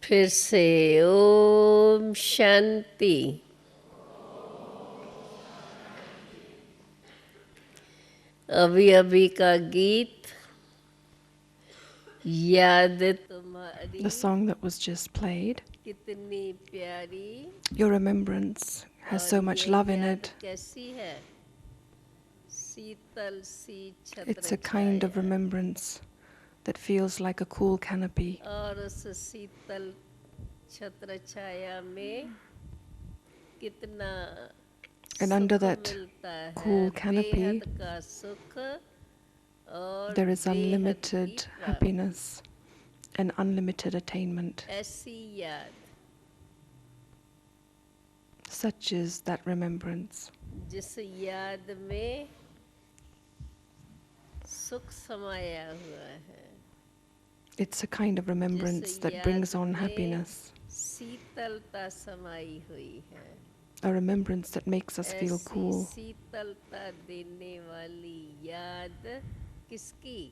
फिर से ओम शांति। अभी अभी का गीत याद तुम्हारी The song that was just played, कितनी प्यारी your remembrance has और so much ये love in याद it. कैसी है, शीतल सी It's छत्र a kind of Chhaya remembrance that feels like a cool canopy. और उस शीतल छत्र छाया में कितना And under सुख that मिलता है, cool canopy, बेहद का सुख और there is बेहद की unlimited प्राप्ति। happiness and unlimited attainment. ऐसी याद Such is that remembrance. जिस याद में सुख समाया हुआ है, It's a kind of remembrance जिस that brings याद on में happiness. शीतलता समाई हुई है, A remembrance that makes us feel ऐसी cool. शीतलता देने वाली याद किसकी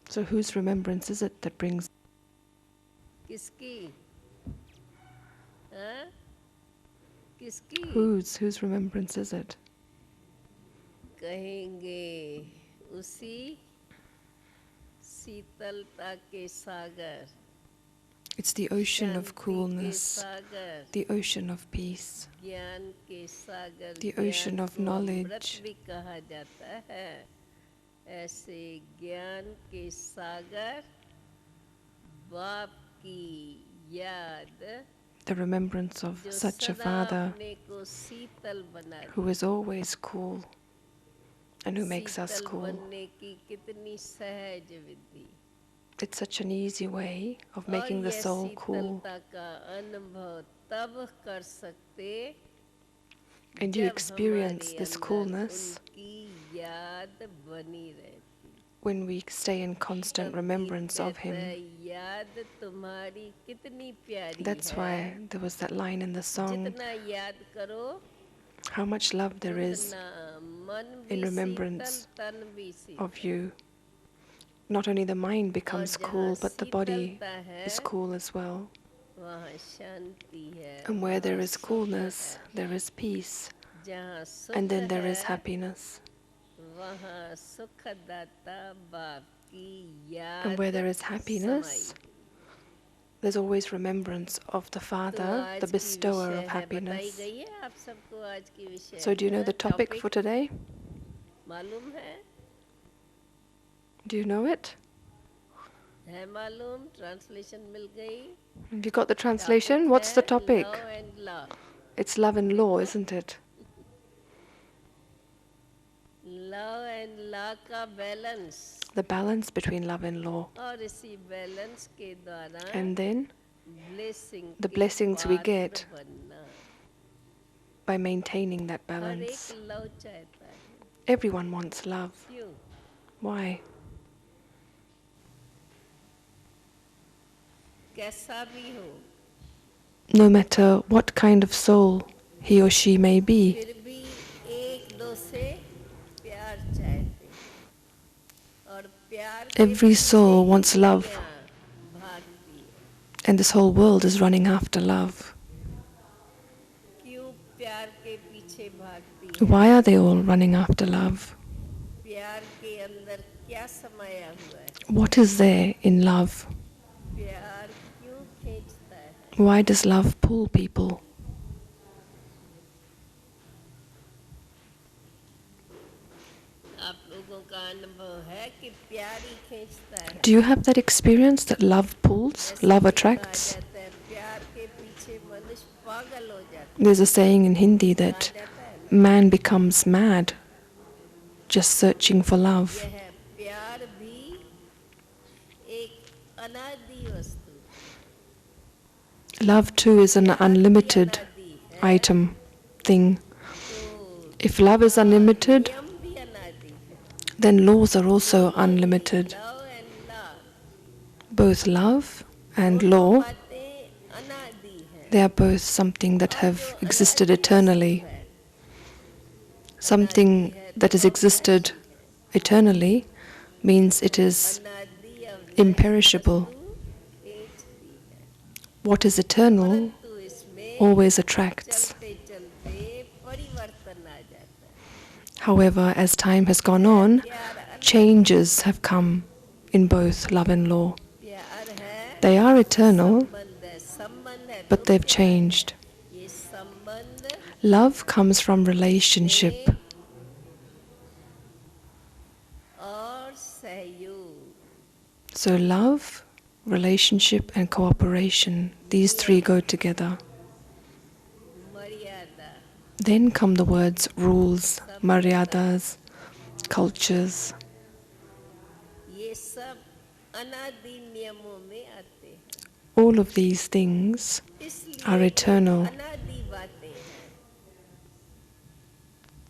So whose remembrance is it that brings? किसकी हाँ? किसकी Whose remembrance is it? कहेंगे उसी शीतलता के सागर, It's the ocean of शांति के coolness, Sagar, the ocean of peace, ज्ञान के सागर, the ज्ञान ocean of को अमृत knowledge. भी कहा जाता है। ऐसे ज्ञान के सागर, बाप की याद The remembrance of जो such a सदा Father अपने को शीतल बना who is always cool and who makes us Sheetal cool. बनने की कितनी सहज विधि It's such an easy way of और making the यह soul cool. शीतलता का अनुभव तब कर सकते And you जब experience हमारे this अंदर coolness उनकी याद बनी रहती। when we stay in constant तब remembrance गीत of कहता है, Him. याद तुम्हारी कितनी प्यारी That's है, why there was that line in the song, जितना याद करो how much love there is उतना मन in भी शीतल, remembrance तन भी शीतल। of you. Not only the mind और becomes जहाँ cool, but the body शीतलता है is cool as well. वहाँ शांति है, And where there वहाँ is सुख coolness, है। there is peace. जहाँ And सुख then there is है happiness. वहाँ सुखदाता बाप की And where याद there is समाई happiness, हुई। there's always remembrance of the तो Father, the आज की bestower विषय of है, बताई happiness. गई है आप सबको आज की विषय So do you know the topic topic for today? मालूम है Do you know it? मालूम, ट्रांसलेशन मिल गई। Have you got the topic translation? What's the है topic? Love and law. It's love and law, देखो isn't it? Love and law का balance The balance between love and law. और इसी balance के द्वारा And then blessing the के blessings we पात्र get बनना। by maintaining that हर एक balance. लव चाहता है, Everyone wants love. क्यों? Why? कैसा भी हो No matter what kind of soul he or she may be, फिर भी एक दो से प्यार चाहते और प्यार के every पीछे soul ही wants love, दुनिया भागती है। and this whole world is running after love. क्यों प्यार के पीछे भागती है? Why are they all running after love? प्यार के अंदर क्या समाया हुआ है? What is there in love? प्यार क्यों खींचता है? Why does love pull people? आप लोगों का अनुभव है कि प्यार ही खींचता है। Do you have that experience that love pulls, जैसे love कि कहा attracts? जाता है, प्यार के पीछे मनुष्य पागल हो जाता There's a saying in Hindi है। that कहा जाता है ना, man becomes mad just searching for love. यह प्यार भी एक अनादि वस्तु, Love too is an unlimited अनादि है। item, thing. तो If love is unlimited, नियम भी अनादि है। then laws are also unlimited. Love and law, Both love and दोनों law, बातें अनादि है। they are both something that have existed eternally. है, Something that has existed eternally means it is अनादि अविनाशी imperishable. वस्तु खींचती है। what is eternal परंतु इसमें always attracts. चलते चलते परिवर्तन आ जाता है। However, as time has gone on, प्यार अलग, changes have come in both love and law. प्यार है, They are eternal, संबंध है तो but they've प्यार है। changed. ये संबंध Love comes from relationship, और सहयोग, so love, relationship and cooperation, these three go together. मर्यादा, Then come the words rules, maryadas, cultures. ये सब अनादि नियमों में आते हैं। All of these things इसलिए are eternal, अनादि बातें हैं,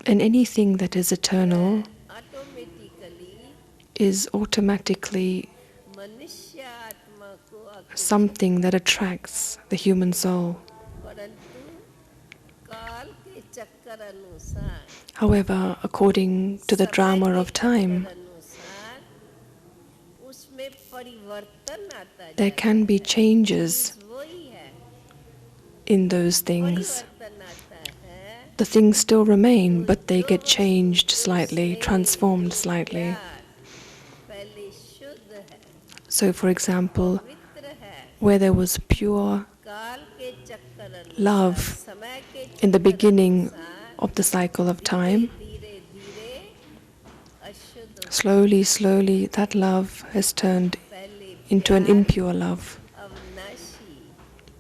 and anything that is eternal automatically is automatically मनुष्य आत्मा को आकर्षित, something that attracts the human soul. परंतु काल के चक्कर अनुसार, However, according to the समय drama के of time, चक्कर अनुसार उसमें परिवर्तन आता there जाता can be है। changes चीज वही है, in those things. परिवर्तन आता है। The things still remain, but they जो get वस्तु, changed जो slightly, स्नेह, transformed जो slightly. प्यार पहले शुद्ध है, So, for example, पवित्र है, where there was pure काल के चक्कर अनुसार, love समय के in the चक्कर beginning अनुसार of the cycle of धीरे time, धीरे धीरे अशुद्ध हो, slowly, slowly, that love has turned पहले into an प्यार impure love. अविनाशी,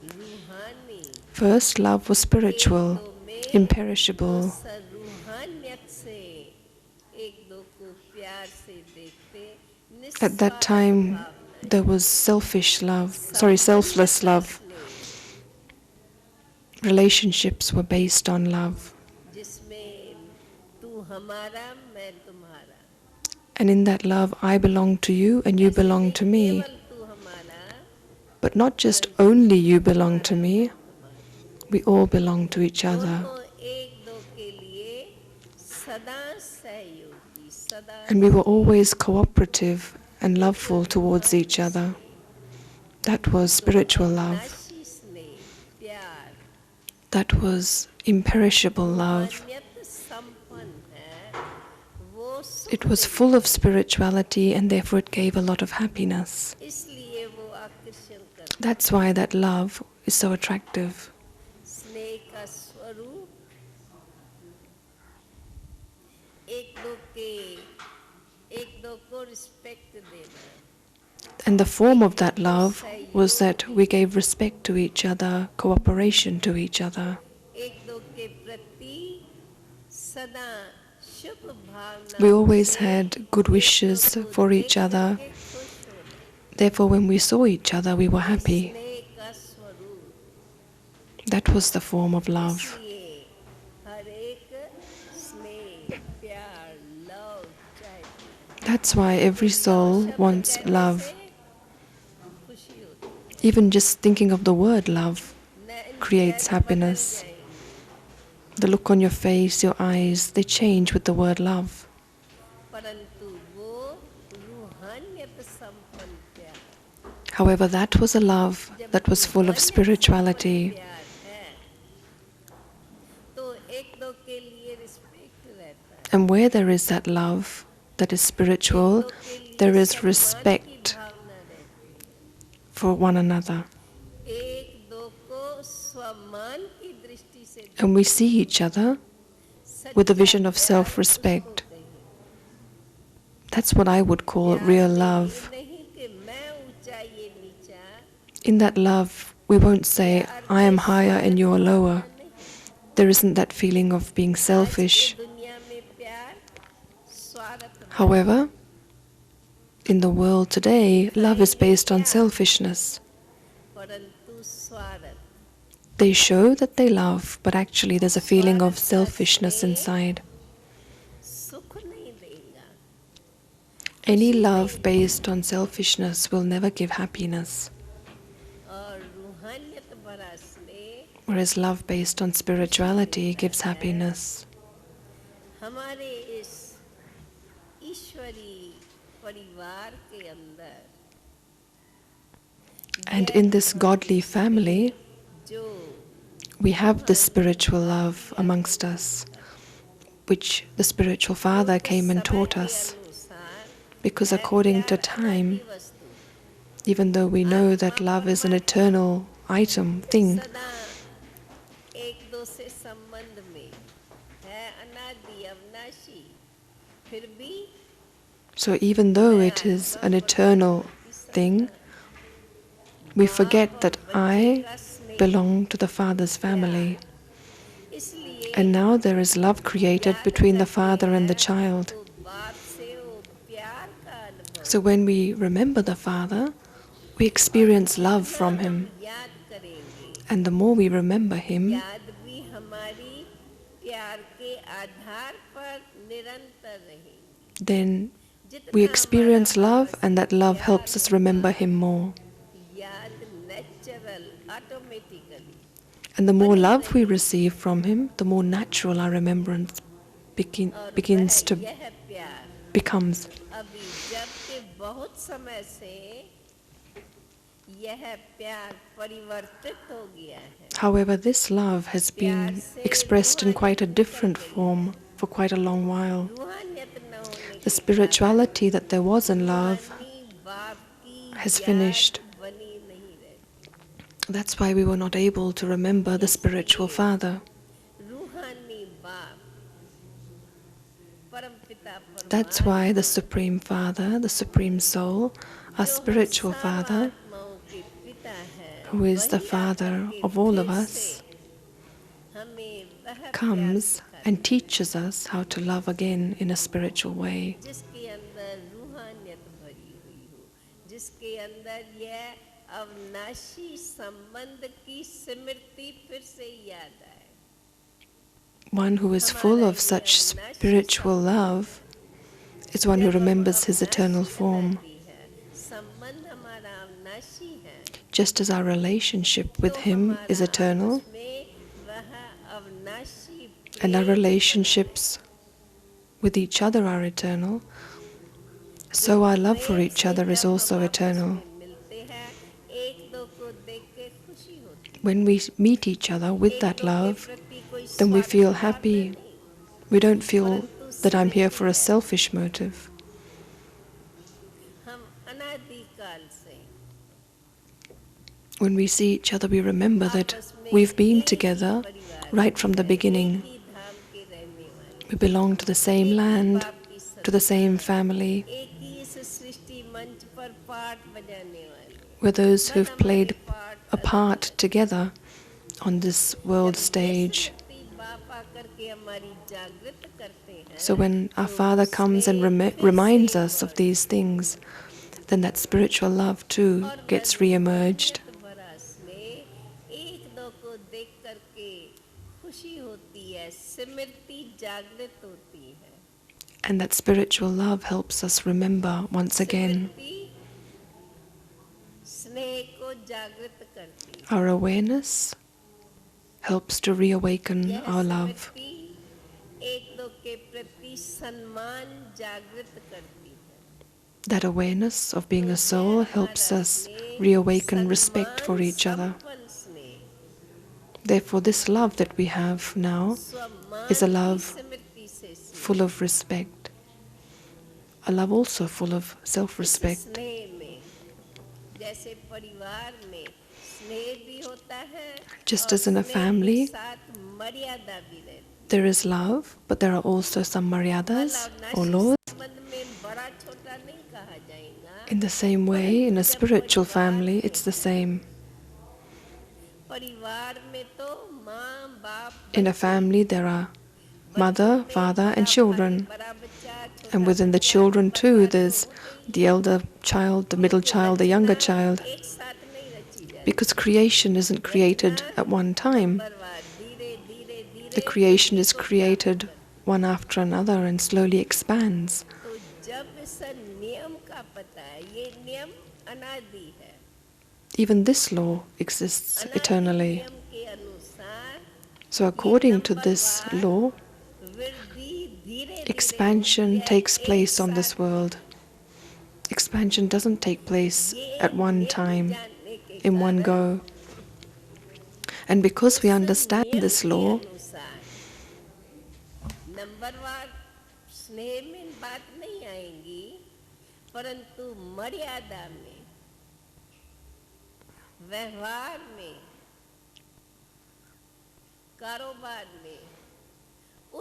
रूहानी, First, love was spiritual, एक दो में imperishable. तो रूहानियत से एक दो को प्यार से देखते, At that निस्वार्थ time, Bhavna, there was selfless love. Relationships were based on love. जिसमें तू हमारा, मैं तुम्हारा, And in that love, I belong to you and you ऐसे belong नहीं to me. केवल तू हमारा, But not just only you belong to me, we all belong to each other. दोनों एक दो के लिए सदा सहयोगी, सदा And we were always cooperative and loveful towards each other. That was spiritual love. अविनाशी स्नेह, प्यार, That was imperishable love. रूहानियत संपन्न है, वो सुख It was देता full of spirituality and therefore it gave a lot of happiness. है, इसलिए वो आकर्षण करता है। That's why that love is so attractive. स्नेह का स्वरूप एक दो को रिस्पेक्ट देना, And the form of that love was that we gave respect to each other, cooperation to each other. एक दो के प्रति सदा शुभ भावना, We always had good wishes for each other. Therefore, when we saw each other, we were happy. स्नेह का स्वरूप, That was the form of love. इसलिए हर एक स्नेह, प्यार, लव चाहती है। That's why every soul शब्द wants कहने love. से खुशी होती है। Even just thinking of the word love Nain creates चेहरे बदल happiness. जाएंगे, The look on your face, your eyes, they change with the word love. परंतु वो रूहानियत संपन्न प्यार, However, that was a love जब that was full of रूहानियत spirituality. संपन्न प्यार है, तो एक दो के लिए रिस्पेक्ट रहता है, And where there is that love that is spiritual, एक दो के लिए there is सम्मान की respect भावना रहती है, for one another. एक दो को सम्मान की दृष्टि से And we see each other with a vision of self-respect. That's what I would call real love. नहीं कि मैं ऊंचा ये नीचा, In that love, we won't say, I am higher and you are lower. There isn't that feeling of being selfish. दुनिया में प्यार स्वार्थ, However, in the world today, love is based on selfishness. परंतु स्वार्थ, They show that they love, but actually there's a feeling of selfishness inside. सुख नहीं देगा, Any love based on selfishness will never give happiness, और रूहानियत भरा स्नेह whereas love based on spirituality gives happiness. हमारे इस ईश्वरी परिवार के अंदर And in this godly family, जो we have this spiritual love amongst us, which the spiritual father came and taught के us. अनुसार Because है according to प्यार time, अनादि वस्तु even though we know that love is an eternal item, thing, सदा एक दो से संबंध में है अनादि अविनाशी फिर भी so even though it is an eternal thing, we forget that I belong to the Father's family. इसलिए And now there is love created between the father and the child. तो बाप से वो प्यार का अनुभव So when we remember the Father, we experience love from Him. याद करेंगे And the more we remember Him, याद भी हमारी प्यार के आधार पर निरंतर रहेगी then जितना we experience हमारा love, वापस and that love प्यार helps us remember Him more. याद natural automatically And the more love we receive from Him, the more natural our remembrance और begins वह to यह प्यार becomes. अभी जब के बहुत समय से यह प्यार परिवर्तित हो गया है However, this love has been expressed in quite a different form for quite a long while. रूहानियत न होने The के spirituality that there was in love रूहानी बाप की has याद finished. बनी नहीं रहती That's why we were not able to remember the spiritual father. रूहानी बाप परम पिता That's why the Supreme Father, the Supreme Soul, our spiritual Father, आत्माओं के पिता है who is the वही Father आकर of all of फिर us, से हमें वह प्यार comes सिखाता and teaches us how to love again in a spiritual way. जिसके अंदर रूहानियत भरी हुई हो जिसके अंदर यह अविनाशी संबंध की स्मृति फिर से याद आए One who is full of such spiritual love is one who remembers his eternal form. संबंध हमारा अविनाशी है Just as our relationship with him is eternal, में वह अविनाशी and our relationships with each other are eternal, so our love for each other is also eternal. मिलते हैं एक दो को देख के खुशी होती When we meet each other with that love, प्रति कोई then we feel स्वार्थ happy. नहीं, We don't feel that I'm here for a selfish motive. हम अनादिकाल से When we see each other, we remember that we've been together right from the beginning. ही धाम के रहने वाले We belong to the same land, to the same family. एक ही इस सृष्टि मंच पर पाठ बजाने वाले We're those who've played a part together on this world stage. बाप आकर के हमारी जागृत करते हैं So when our Father comes and reminds us of these things, then that spiritual love too gets re-emerged. भरा स्नेह एक दो को देख करके खुशी होती है स्मृति जागृत होती है And that spiritual love helps us remember once again. स्मृति स्नेह को जागृत करती है Our awareness helps to reawaken यह our love. स्मृति एक दो के प्रति सम्मान जागृत करती है That awareness of being a soul helps us reawaken respect for each other. सम्पन्न स्नेह, Therefore, this love that we have now सम्मान is a love की स्मृति से स्नेह। full of respect, a love also full of इस self-respect. स्नेह में जैसे परिवार में स्नेह भी होता है Just और as in a स्नेह के family, साथ मर्यादा भी रहती है। there is love, but there are also some maryadas or अविनाशी laws. संबंध में बड़ा छोटा नहीं कहा जाएगा In the same way, in a spiritual family, it's the same. परिवार में तो माँ बाप In a family, there are mother, father, and children. बड़ा बच्चा छोटा And within the children too, there's the elder child, the middle child, the younger child. एक साथ नहीं रची जाती Because creation isn't created at one time. परिवार धीरे धीरे धीरे The creation is created one after another and slowly expands. तो जब इस नियम का पता है ये नियम अनादि है Even this law exists अनादि eternally. नियम के अनुसार So according to this law, वृद्धि धीरे expansion takes place on this world. Expansion doesn't take place at one time. जानने के in one go. And because we understand this law, नंबरवार स्नेह में बात नहीं आएंगी, परंतु मर्यादा में, व्यवहार में, कारोबार में,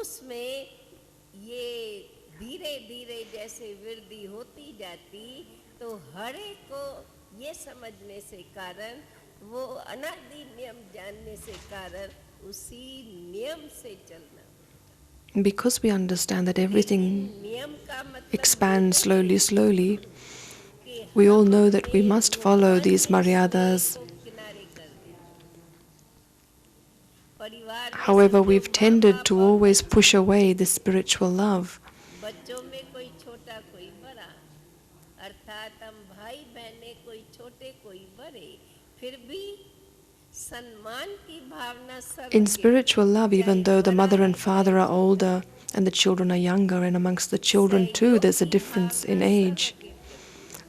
उसमें ये धीरे धीरे जैसे वृद्धि होती जाती, तो हर एक को ये समझने से कारण, वो अनादि नियम जानने से कारण उसी नियम से चलना. because we understand that everything expands slowly, slowly, we all know that we must follow these maryadas. However, we've tended to always push away this spiritual love. बच्चों में कोई छोटा कोई बड़ा, अर्थात हम भाई बहने कोई छोटे कोई बड़े, फिर भी सम्मान की भावना सब. In spiritual love, even though the mother and father are older and the children are younger, and amongst the children too there's a difference in age,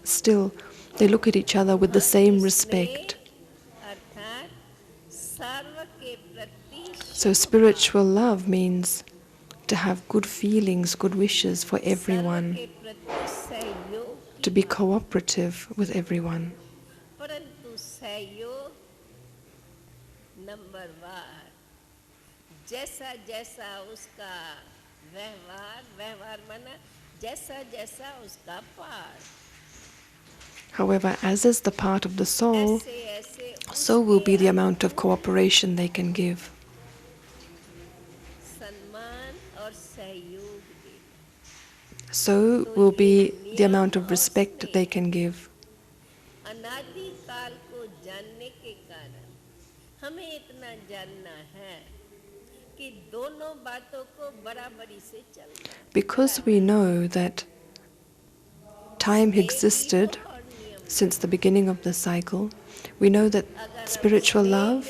still they look at each other with the same respect. अर्थात सर्व के प्रति So spiritual love means to have good feelings, good wishes for everyone, के प्रति सहयोग, to be cooperative with everyone. परंतु सहयोग number वार, जैसा जैसा उसका व्यवहार, व्यवहार माना जैसा जैसा उसका पार, However, as is the part of the soul, ऐसे ऐसे so will be the amount of cooperation they can give. सम्मान और सहयोग दे. So will be the amount of respect they can give. अनादि काल को जानने के कारण हमें इतना जानना है कि दोनों बातों को बराबरी से चलना. Because we know that time existed since the beginning of the cycle, we know that spiritual love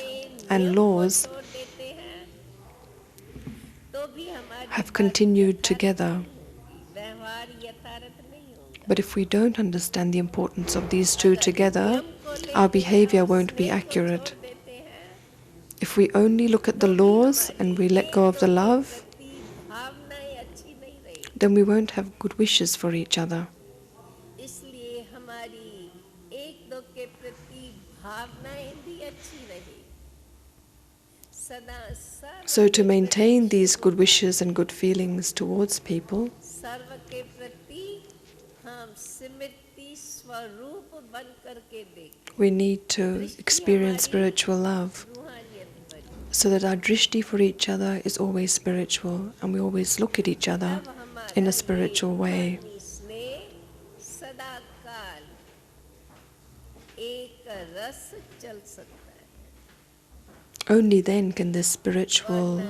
and laws तोड़ देते हैं तो भी हमारी have continued together. व्यवहार यथार्थ नहीं होगा. But if we don't understand the importance of these two together, our behavior won't be accurate. देते हैं If we only look at the laws and we let go of the love, प्रति भावनाएं अच्छी नहीं रही. then we won't have good wishes for each other. इसलिए हमारी एक दो के प्रति भावनाएं भी अच्छी रही. सदा सर्व So to maintain these good wishes and good feelings towards people, सर्व के प्रति हम स्मृति स्वरूप बन करके देखें. we need to experience spiritual love रूहानियत भरी. so that our drishti for each other is always spiritual and we always look at each other तब हमारा in a spiritual way. रूहानी स्नेह सदा काल एक रस चल सकता है. Only then can this spiritual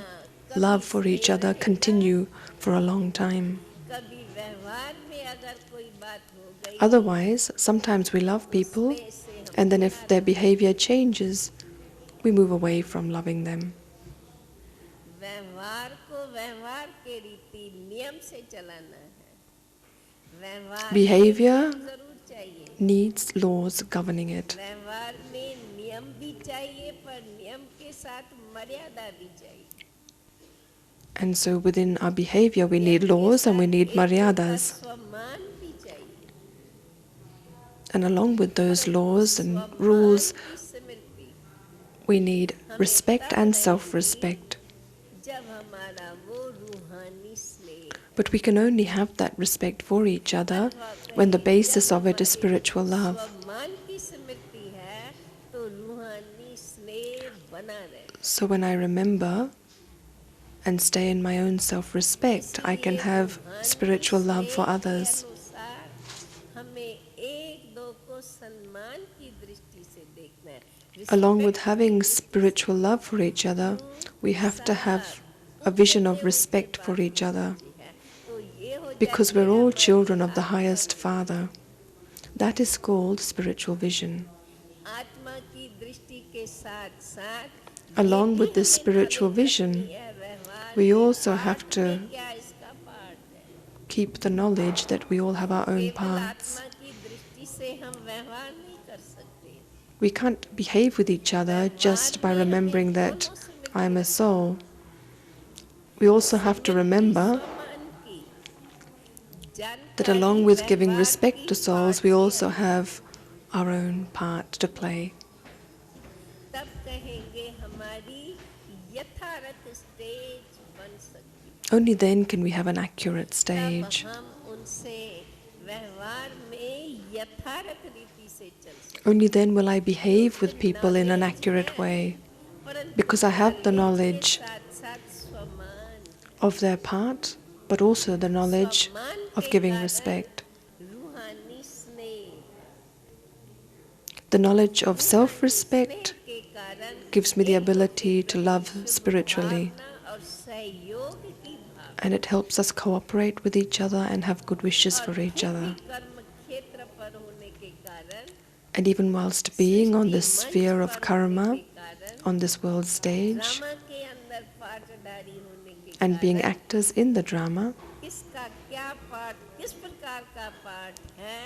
love for each other continue for a long time. कभी व्यवहार में अगर कोई बात हो गई, Otherwise, sometimes we love people उसमें से हम and then if their behavior changes, we move away from loving them. व्यवहार को व्यवहार के रीति नियम से चलाना है. व्यवहार Behavior में नियम जरूर चाहिए. Needs laws governing it. व्यवहार में नियम भी चाहिए, पर नियम के साथ मर्यादा भी चाहिए. And so within our behavior we need laws and we need maryadas. सम्मान भी चाहिए. And along with those laws and rules, की स्मृति we need respect and self-respect. जब हमारा वो रूहानी स्नेह, But we can only have that respect for each other when the basis of it is spiritual love. सम्मान की स्मृति है, तो रूहानी स्नेह बना रहे. So when I remember and stay in my own self-respect, I can have spiritual love for others. अनुसार हमें एक दो को सम्मान की दृष्टि से देखना है. Along with having spiritual love for each other, we have to have a vision of respect for each other. तो ये हो Because we're all children of the highest Father. That is called spiritual vision. आत्मा की दृष्टि के साथ साथ Along with this spiritual vision, we also have to क्या इसका पार्ट है. keep the knowledge that we all have our own केवल parts. आत्मा की दृष्टि से हम व्यवहार नहीं कर सकते. We can't behave with each other just by remembering that I am a soul. We also have to remember that along with giving respect to souls, we also have our own part to play. तब कहेंगे हमारी यथार्थ stage बन सकती है। Only then can we have an accurate तब stage. हम उनसे व्यवहार में यथार्थ रीति से चल सकते Only then will I behave with people in an accurate way, because I have the knowledge साथ साथ स्वमान of their part, but also the knowledge of giving respect. रूहानी स्नेह The knowledge of self-respect के कारण gives me the ability to love spiritually, भावना और सहयोग की भावना and it helps us cooperate with each other and have good wishes for each और other. कर्म क्षेत्र पर होने के कारण And even whilst being on this sphere of karma, के कारण on this world stage, drama के अंदर पार्टदारी होने के and being कारण actors in the drama, किसका क्या पार्ट किस प्रकार का पार्ट है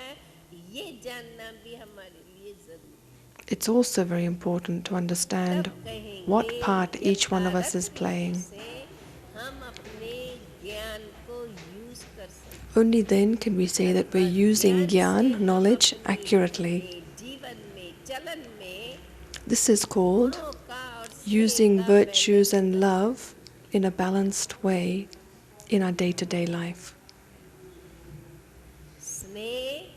ये जानना भी हमारे लिए जरूरी it's also very important to understand what part each one of us is playing. से हम अपने ज्ञान को यूज कर सकते Only then can we say that we're using gyan, knowledge, accurately. हैं। जीवन में चलन में This is called गुणों का और using स्नेह का virtues and love in a balanced way in our day-to-day life. स्नेह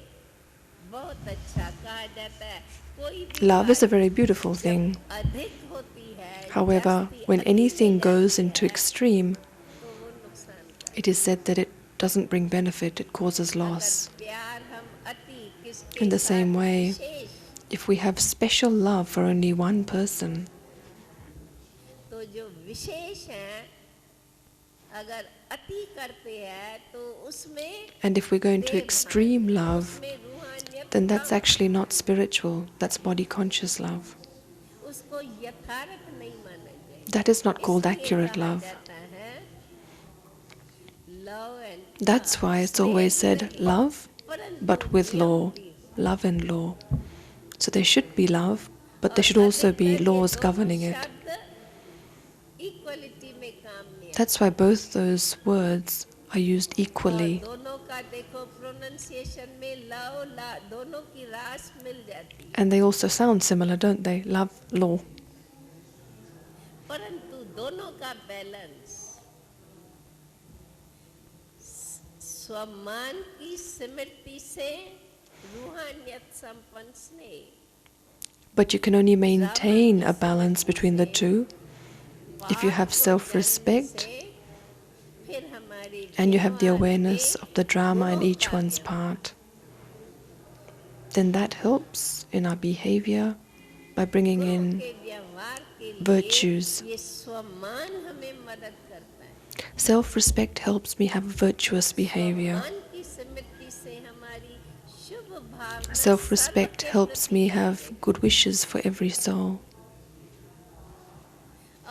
बहुत अच्छा कहा जाता है कोई भी Love is a बात very beautiful thing. अधिक होती है However, जास्ती when अति anything में goes जाती into है, extreme, तो वो नुकसान it is said that it doesn't bring benefit, it causes loss. प्यार हम अति किसके In the साथ same way, wishes if we have special love for only one person, तो जो विशेष है अगर अति करते हैं तो उसमें and if we go into extreme love, उसमें रूहानियत then that's come, actually not spiritual, that's body conscious love. उसको यथार्थ नहीं माना जाए That is not called इसलिए accurate कहा love. जाता है, love and That's why it's always said love, परंतु but with law, love and law. So there should be love, but there should also be laws governing it. Equality में काम नहीं आता। That's why both those words are used और equally. दोनों का देखो pronunciation में लव दोनों की रास मिल जाती है And they also sound similar, don't they? Love, law. परंतु दोनों का बैलेंस स्वमान की स्मृति से रूहानियत संपन्न स्नेह But you can only maintain a balance between the two if you have self-respect फिर हमारे and you have the व्यवहार awareness के of the drama in गुणों each का one's ज्ञान। part. Then that helps in our behavior by bringing गुणों in के व्यवहार के लिए virtues. ये स्वमान हमें मदद करता है Self-respect helps me have virtuous behavior. स्वमान की स्मृति से हमारी शुभ भावना Self-respect सर्व के helps me प्रति have good wishes for every soul.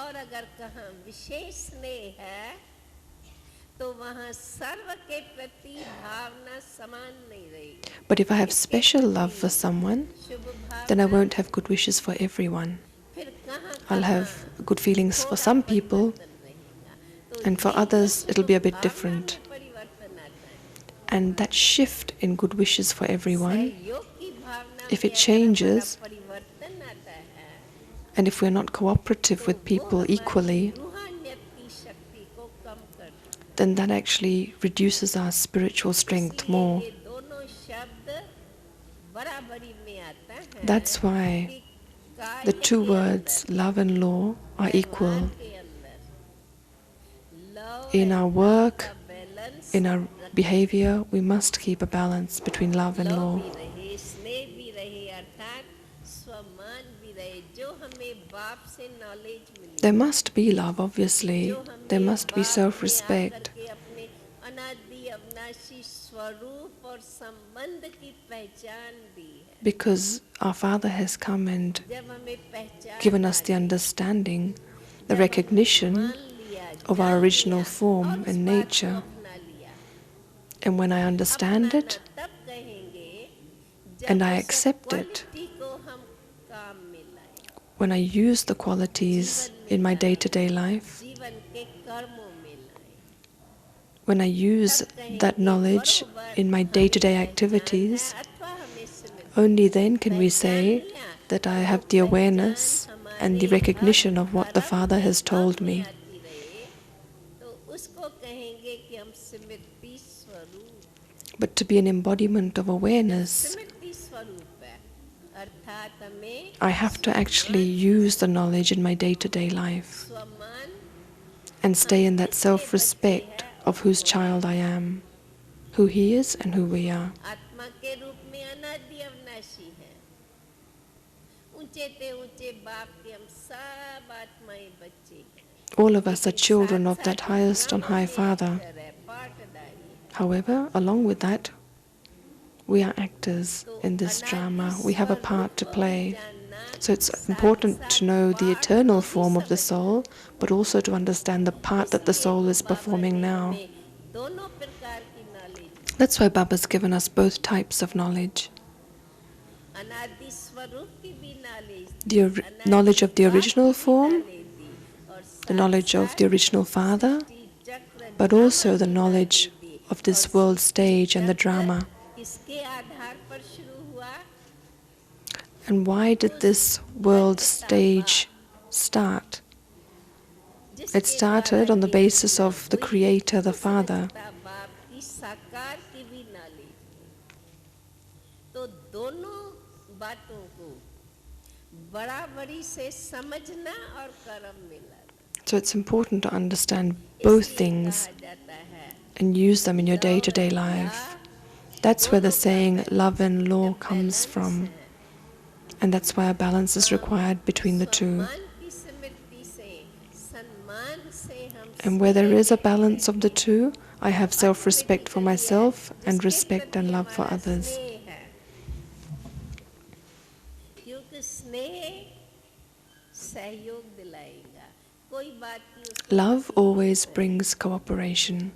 और अगर कहाँ विशेष स्नेह है तो वहाँ सर्व के प्रति भावना समान नहीं रहेगी But if I have special love for someone, Shubh then I Bhavna won't have good wishes for everyone. फिर कहाँ I'll have good feelings for some people, and for others it'll be a bit different. परिवर्तन आता है And that shift in good wishes for everyone, सहयोग की भावना if में it अगर changes, हमारा परिवर्तन आता है and if we're not cooperative with people equally, रूहानियत की शक्ति को कम कर देता है। then that actually reduces our spiritual strength इसलिए more. ये दोनों शब्द बराबरी में आता है That's why कि कार्य the two के words, अंदर, love and law, are equal. व्यवहार के अंदर, love In and our love work, का balance in our रखें। behavior, we must keep a balance between love and love law. भी रहे स्नेह भी रहे अर्थात स्वमान भी रहे जो हमें बाप से नॉलेज मिली There must be love, obviously. जो हमें There must be बाप में self-respect. आकर के अपने अनादि अविनाशी स्वरूप और संबंध की पहचान दी है Because our Father has come and जब हमें पहचान given us the आ जाए, understanding, the जब recognition मान लिया, of our जान original लिया, form और and इस बात को nature. अपना लिया। And when I understand अपनाना it तब कहेंगे, जब and I उस accept it, quality को हम when I use the qualities in my day-to-day life, जीवन के कर्मों में लाएं, when I use तब कहेंगे that knowledge बरोबर in my हमें day-to-day पहचान activities, है अथवा हमें स्मृति। only then can we पहचान say लिया that I तो वो have the पहचान awareness and the हमारे हर recognition of what the कर्म Father के has भाग told में me. आती रहे, तो उसको कहेंगे कि हम स्मृति स्वरूप, But to be an embodiment of awareness, स्मृति स्वरूप है, अर्थात हमें I have to actually use the knowledge in my day-to-day life स्वमान, and stay in हम that किसके बच्चे self-respect हैं और of whose कौन है? child I am, who He is and who we are. आत्मा के रूप में अनादि अविनाशी है, ऊंचे ते ऊंचे बाप के हम सब आत्माएं बच्चे हैं। All of us are लेकिन children of साथ that साथ highest on ब्रह्म high में Father. एक्टर है, पार्टदारी है। However, along with that, we are actors तो in this अनादि drama. We have a part स्वरूप to को भी play. जानना, So it's साथ important साथ to know the part eternal को भी form of the समझना। soul, but also to understand the part that the इसलिए soul तो is बाबा performing ने now. हमें दोनों प्रकार की knowledge the, That's why Baba's given us both types of knowledge. अनादि स्वरूप की भी knowledge the, The knowledge of अनादि the बाप original की भी form, नॉलेज दी, और the साथ knowledge of the साथ original Father, सृष्टि चक्र but ड्रामा also the की knowledge नॉलेज दी। of और this world Srishti stage and the चक्र drama. किसके आधार पर शुरू हुआ? And why did this world stage start? It जिसके द्वारा started on the ये basis रचना of the हुई, Creator, the उस Father. रचता बाप की साकार की भी नॉलेज। तो दोनों बातों को बराबरी से समझना और कर्म में लाना। So it's important to understand both इसलिए things कहा जाता है and use them in your love day-to-day and life. law, That's where the दोनों का saying love and law जब comes बैलेंस from. है, And that's why a balance is required between the two. सम्मान की स्मृति से, सम्मान से हम And where there स्नेह is a में balance of the रहेंगे, two, I have self-respect for automatically है myself and जिसके respect and प्रति love for हमारा others. स्नेह है, क्योंकि स्नेह सहयोग दिलाएगा। कोई बात की उसको Love तकलीफ always है, brings cooperation.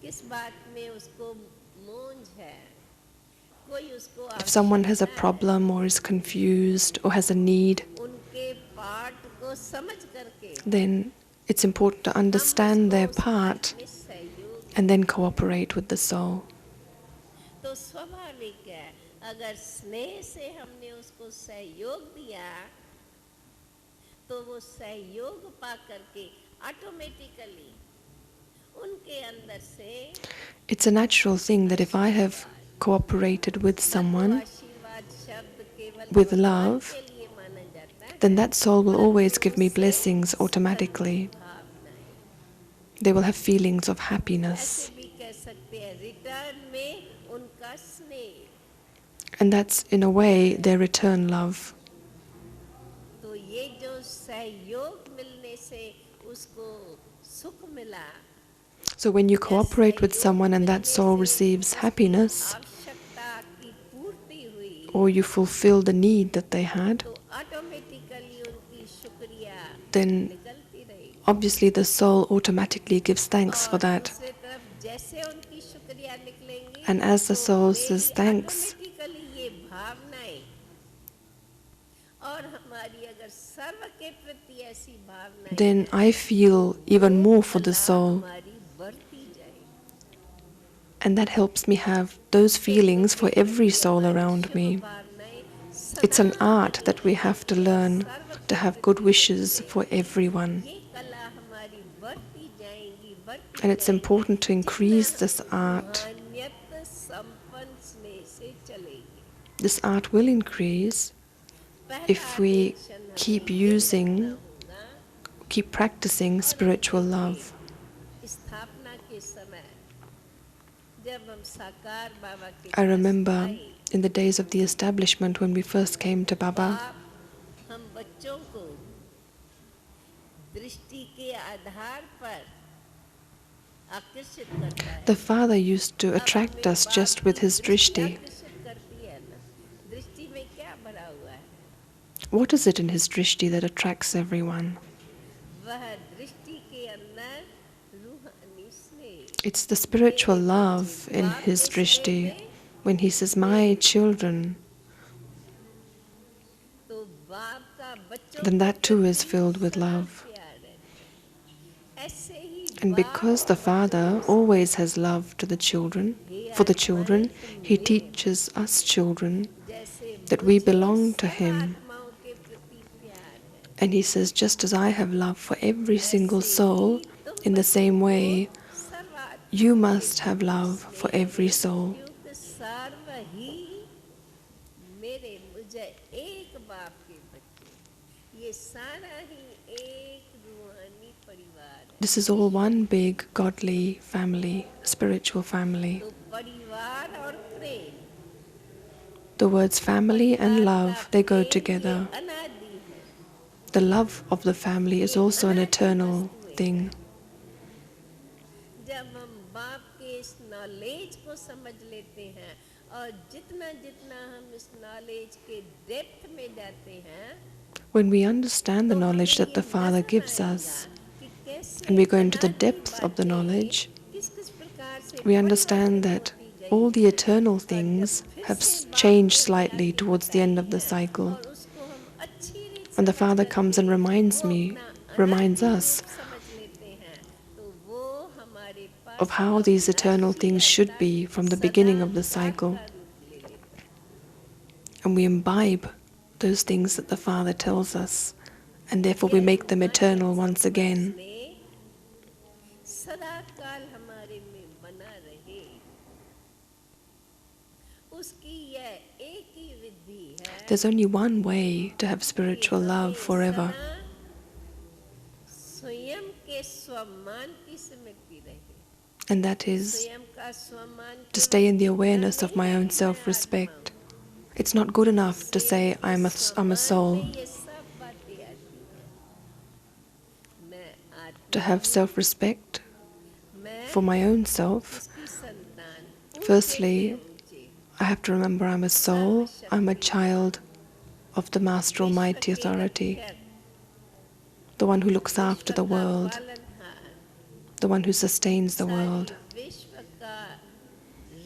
किस बात में उसको मूंझ है, कोई उसको If someone has a आवश्यकता है, problem or is confused or has a need, उनके पार्ट को समझ करके then it's important to हम understand उसको their उस part बात में सहयोग, and then cooperate with the soul. तो स्वाभाविक है अगर स्नेह से हमने उसको सहयोग दिया तो वो सहयोग पा करके ऑटोमेटिकली उनके अंदर से It's a natural thing that if I have cooperated with न तो someone आशीर्वाद शब्द केवल with वरदान love, के लिए माना जाता then है, that soul will always परंतु give me उससे blessings automatically. सद्भावनाएं, They will have feelings of ऐसे happiness. भी कह सकते हैं रिटर्न में उनका स्नेह, And that's, in a way, their return love. तो ये जो सहयोग मिलने से उसको सुख मिला, So when you या cooperate with सहयोग someone and that मिलने soul से receives उसकी happiness, आवश्यकता की पूर्ति हुई, or you fulfill the need that they had, तो ऑटोमेटिकली उनकी शुक्रिया then निकलती रहेगी। obviously the soul automatically gives thanks for और that. दूसरी तरफ जैसे उनकी शुक्रिया निकलेंगी, And as the तो soul मेरी says thanks, ऑटोमेटिकली ये भावनाएं, और हमारी अगर सर्व के प्रति ऐसी भावनाएं then हैं, I feel even more for the कला soul. हमारी बढ़ती जाएगी। And that helps me have those feelings for every soul around me. It's an art that we have to learn to have good wishes for everyone. And it's important to increase this art. This art will increase if we keep practicing spiritual love. I remember in the days of the establishment when we first came to Baba, हम बच्चों को दृष्टि के आधार पर आकर्षित करता है। the Father used to attract us just with his drishti. आकर्षित करती है ना, दृष्टि में क्या भरा हुआ है? What is it in his drishti that attracts everyone? वह दृष्टि के अंदर रूहानी स्नेह। It's the spiritual love in his drishti. When he says, my children, तो बाप का बच्चों then के that too is प्रति filled with सदा love. प्यार रहता है। ऐसे ही And because the Father always has love to the children, for the children, He teaches us children जैसे that we मुझे belong to सब Him. आत्माओं के प्रति प्यार है, And He says, just as I have love for every single ऐसे soul, ही तुम in the बच्चों same को way, सर्व you आत्माओं के must have प्रति love for स्नेह every है, soul. क्योंकि सर्व ही मेरे मुझे एक बाप के बच्चे, ये सारा ही एक रूहानी परिवार है। This is all one big godly family, spiritual family. तो परिवार और प्रेम, The words family and परिवार का love, they go प्रेम ये together. अनादि है, The love of the family is ये also an अनादि eternal वस्तुएं thing. हैं। जब हम बाप के इस नॉलेज को समझ लेते हैं और जितना जितना हम इस नॉलेज के डेप्थ में जाते हैं, When we understand the तो knowledge हमें that ये the Father नजर gives आएगा us, कि कैसे and we go into the अनादि depth of the बातें knowledge, किस प्रकार से we understand परिवर्तित that होती गई all the हैं, eternal और things जब फिर have से बाप changed ने slightly ज्ञाति towards the end बताई of the है cycle. और उसको हम अच्छी रीत When the समझ Father comes करके and reminds वो me, अपना reminds अनादि us रूप समझ लेते हैं, तो वो हमारे of pass how these eternal अविनाशी things should रहता, be from the सदा beginning of the बाप cycle, का रूप ले लेता है। and we imbibe those things that the Father tells us, and therefore we यह make them रूहानी eternal once again. स्नेह सदा काल हमारे में बना रहे, उसकी यह एक ही विधि है There's only one way to have कि spiritual love हमें forever, सदा स्वयं के स्वमान की स्मृति रहे। and that is स्वयं का स्वमान to केवल stay in the इतना awareness of नहीं my है own कि मैं आत्मा self-respect. हूँ, It's not good enough to स्वयं say के I'm a स्वमान soul. में ये सब बातें आती हैं। मैं To आत्मा have हूँ, self-respect मैं for my own self, किसकी संतान, ऊंचे से firstly, ऊंचे I have to remember I'm a soul, I'm a child of the Master विश्व Almighty के Authority, रक्षक, the one who looks विश्व after the का world, पालनहार, the one who sustains the सारी world, विश्व का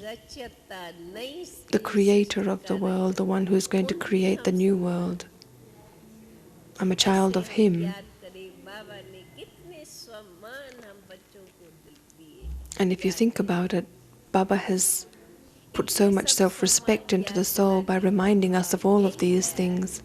रचयिता, नई the ये creator सृष्टि of का the world, the रचयिता, one who is going to उनकी create the हम new संतान world. हैं। I'm a child ऐसे of हम Him. याद करें बाबा ने कितने सम्मान हम बच्चों को दिए, And if you याद think करें about it, Baba has put so इतने much सब self-respect सम्मान into the याद soul by दिलाने का reminding us of भाव all of यही these है things.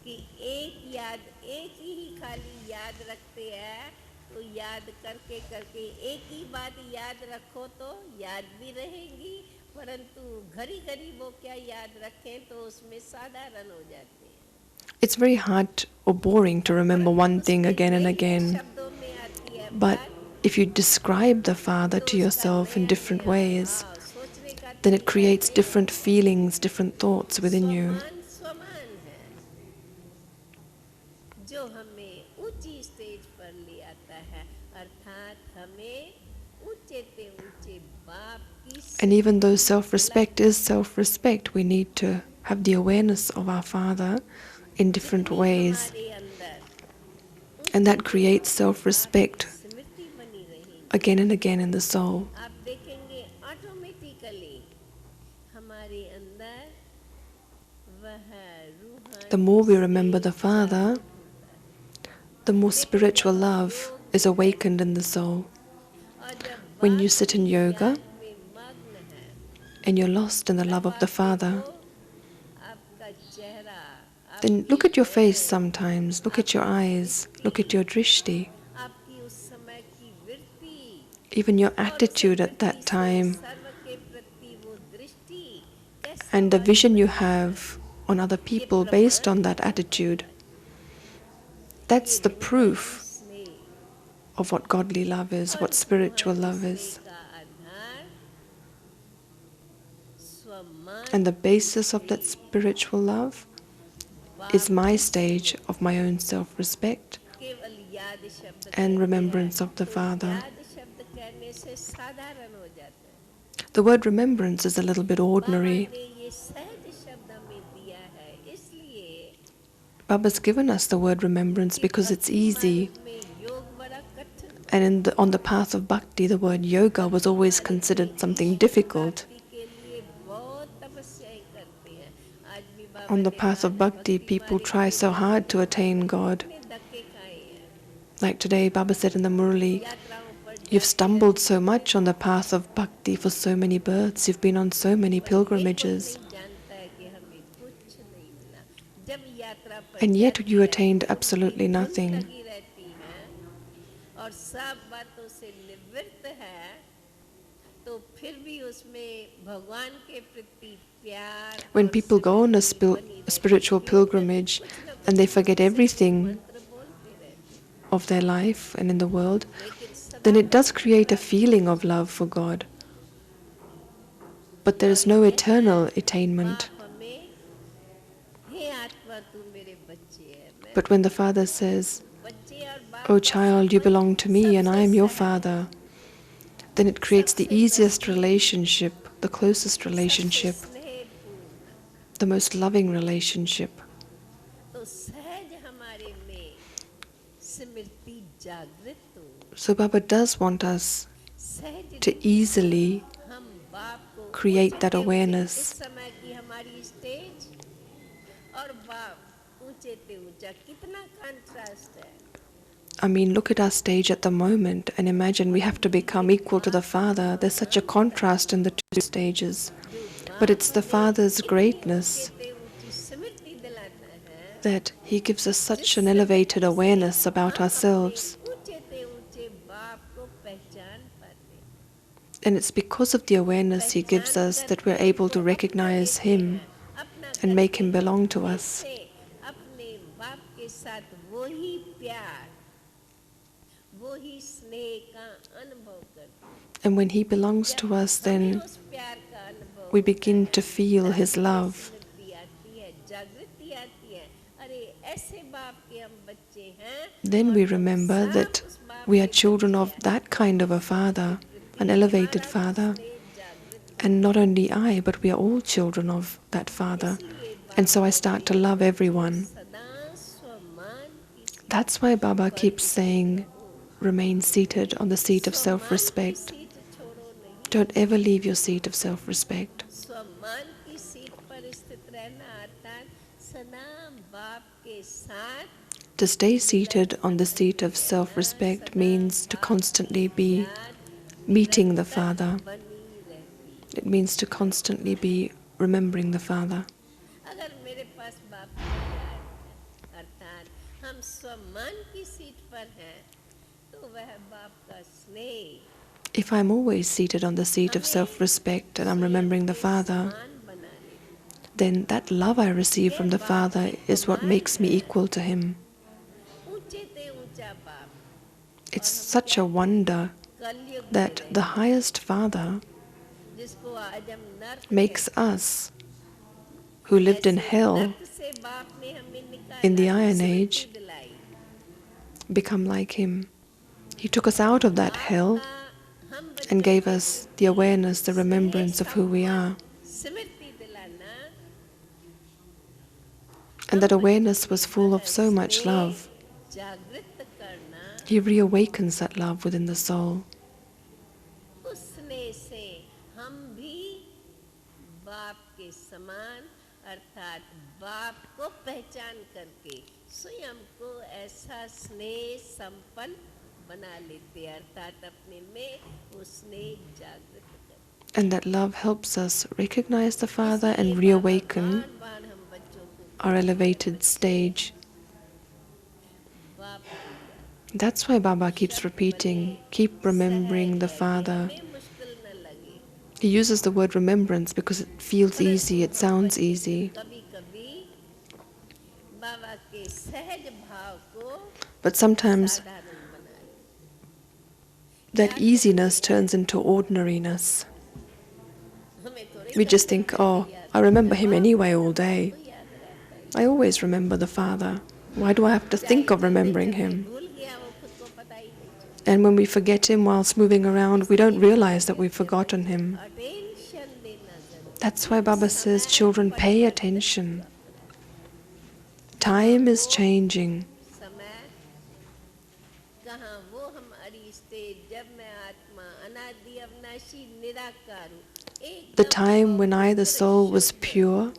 कि एक याद, एक ही खाली याद रखते हैं, तो याद करके करके एक ही बात याद रखो तो याद भी रहेगी, परंतु घड़ी घड़ी वो क्या याद रखें तो उसमें साधारण हो जाते हैं, It's very hard or boring to remember परंतु one thing उसमें again and नई नई again. शब्दों में आती है But बात, if you describe the Father तो to उसका yourself in नया different नया ways, भाव, सोचने का then it तरीका creates नया different है। feelings, different thoughts within you. स्वमान स्वमान है जो हमें ऊंची स्टेज पर ले आता है, अर्थात हमें ऊंचे ते ऊंचे बाप की And even though Smriti self-respect is self-respect, we need to have the awareness of our Father in different जितनी ways. हमारे अंदर And ऊंचे that ते creates ऊंचे बाप की self-respect स्मृति बनी रहेगी, again and again in the soul. आप देखेंगे ऑटोमेटिकली हमारे अंदर वह The more we रूहानी remember the स्नेह Father, जागृत होता है। the more देखो spiritual जब हम love योग is में awakened in बैठे the soul. और जब When you बाप sit in की yoga याद में मग्न है, and you're lost in the love तब of the आप Father, देखो आपका चेहरा, then आपकी look at your face Nayan, sometimes, look at your आपकी eyes, look at दृष्टि, your drishti, आपकी उस समय की वृत्ति even your और उस attitude at वृत्ति that से time, सर्व के प्रति वो दृष्टि कैसा and the Vani vision you बनता है, have on other ये people based प्रमाण on है that बाबा attitude. का, That's ये the रूहानी proof स्नेह of what godly love is, और what इस spiritual रूहानी love स्नेह is. का आधार स्वमान And the की basis of that स्थिति, spiritual love is बाप my की stage Smriti, of my own self-respect केवल याद शब्द and कहते हैं, remembrance of the तो Father. याद शब्द कहने से साधारण हो जाता है। The word remembrance is a little bit Baba ordinary. ने ये सहज शब्द हमें दिया है इसलिए Baba's given us the word remembrance कि because it's भक्ति easy. मार्ग में योग बड़ा कठिन And होता on है। the path of bhakti, the word yoga was भक्ति always मार्ग में considered something ईश्वर difficult. प्राप्ति के लिए बहुत तपस्याएं करते हैं। आज भी On the path of bhakti, people try so hard to attain God. कितने धक्के खाए हैं, Like today, Baba said in the Murli, यात्राओं पर you've जाते stumbled so much on the path of bhakti for so many births, you've been on so many पर ये कोई pilgrimages, नहीं जानता है कि हमें कुछ नहीं मिला। जब यात्रा पर and yet जाती you है attained तो absolutely धुन nothing. लगी रहती है और सब बातों से निवृत्त है, तो फिर भी उसमें भगवान के प्रति प्यार When और people go on a स्मृति बनी रहती spiritual है, pilgrimage कुछ न and कुछ they forget everything मंत्र बोलते रहते of their life and in the world, हैं, लेकिन सदा then it does भगवान create a प्राप्त feeling of love for God. But there और is no कहता eternal है, attainment. बाप हमें, हे आत्मा तू मेरे बच्चे है, मैं But when the Father says, बच्चे और बाप "O का child, you संबंध belong to me and I सबसे am your सहज है, Father," then it creates the सबसे easiest नजदीक, relationship, the closest सबसे relationship, स्नेहपूर्ण, the most loving relationship. तो सहज हमारे में स्मृति जागृत हो, So Baba does want us सहज to easily हम बाप को create that ऊंचे ऊंचे, awareness. इस समय की हमारी स्टेज और बाप ऊंचे ते ऊंचा, कितना कंट्रास्ट है। I mean, look at our stage at the moment and imagine we have to become equal to the Father. There's such a contrast in the two stages. जो But बाप it's the हमें Father's इतनी greatness ऊंचे ते ऊंची स्मृति दिलाता है, that He gives us जिस such an स्मृति elevated से awareness about हम अपने ourselves. ऊंचे ते ऊंचे बाप को पहचान पाते हैं। And it's because of the awareness He gives पहचान us that करके we're able to उनको अपना recognize लेते Him हैं, अपना and make करके Him belong to फिर us. से अपने बाप के साथ वही प्यार, वही स्नेह का अनुभव करते हैं। And when He belongs to us, हमें then उस प्यार का अनुभव we होता begin है, to feel तब His हमें love. स्मृति आती है, जागृति आती है, अरे ऐसे बाप के हम बच्चे हैं, Then और we हम remember सब that उस बाप we are के children बच्चे of हैं। that kind of a Father, प्रति an elevated हमारा भी Father. स्नेह जागृत And not only I, but we are all children of that Father. इसलिए And so I बाप start to हमें love everyone. सदा स्वमान की सीट That's why Baba पर keeps स्थित saying, रहो। remain seated on the seat of स्वमान की self-respect. Seat छोड़ो नहीं, Don't ever leave your seat of self-respect. स्वमान की सीट पर स्थित रहना अर्थात सदा बाप के साथ To stay seated on the seat of self-respect means to constantly be meeting the Father. बनी रहती। It means to constantly be remembering the Father. अगर मेरे पास बाप का प्यार है, अर्थात हम स्वमान की सीट पर हैं, तो वह बाप का स्नेह If I'm always seated on the seat of self-respect and I'm remembering the Father, समान बना लेती। then that love I receive from the Father is what makes me equal to Him. ऊंचे ते ऊंचा बाप, It's such a wonder कलयुग that में the highest Father जिसको आज हम नर्क makes कहते हैं, us, who lived in ऐसे hell नर्क से बाप ने हमें in the निकाला, Iron स्मृति Age, दिलाई। become like Him. He took us out of that hell आपका हम and बच्चों gave के us the awareness, the remembrance of who we are. स्मृति दिलाना, And that awareness was full of so much love. जागृत करना, He reawakens that love within the soul. उस स्नेह से हम भी बाप के समान अर्थात बाप को पहचान करके स्वयं को ऐसा स्नेह संपन्न बना लेते, अर्थात अपने में वो स्नेह जागृत करते। And that love helps us recognize the Father and reawaken बार-बार हम बच्चों को our elevated stage. बाप That's why Baba keeps repeating, keep remembering the Father. हमें मुश्किल न लगे, He uses the word remembrance because it feels easy, it sounds easy. कभी-कभी बाबा के सहज भाव को But sometimes साधारण बनाए। that easiness turns into ordinariness. हमें थोड़े We just think, oh, I remember Him anyway all day. याद रहता है, I always remember the Father. Why do I have to think of remembering Him? भूल गया वो खुद को पता ही नहीं चला। And when we forget Him whilst moving around, we don't realize that we've forgotten Him. Attention देना जरूरी। That's why Baba says, children, pay attention. Time is changing. समय कहाँ वो हमारी स्टेज जब मैं आत्मा अनादि अविनाशी निराकार हूँ, The time when I, the soul, was pure,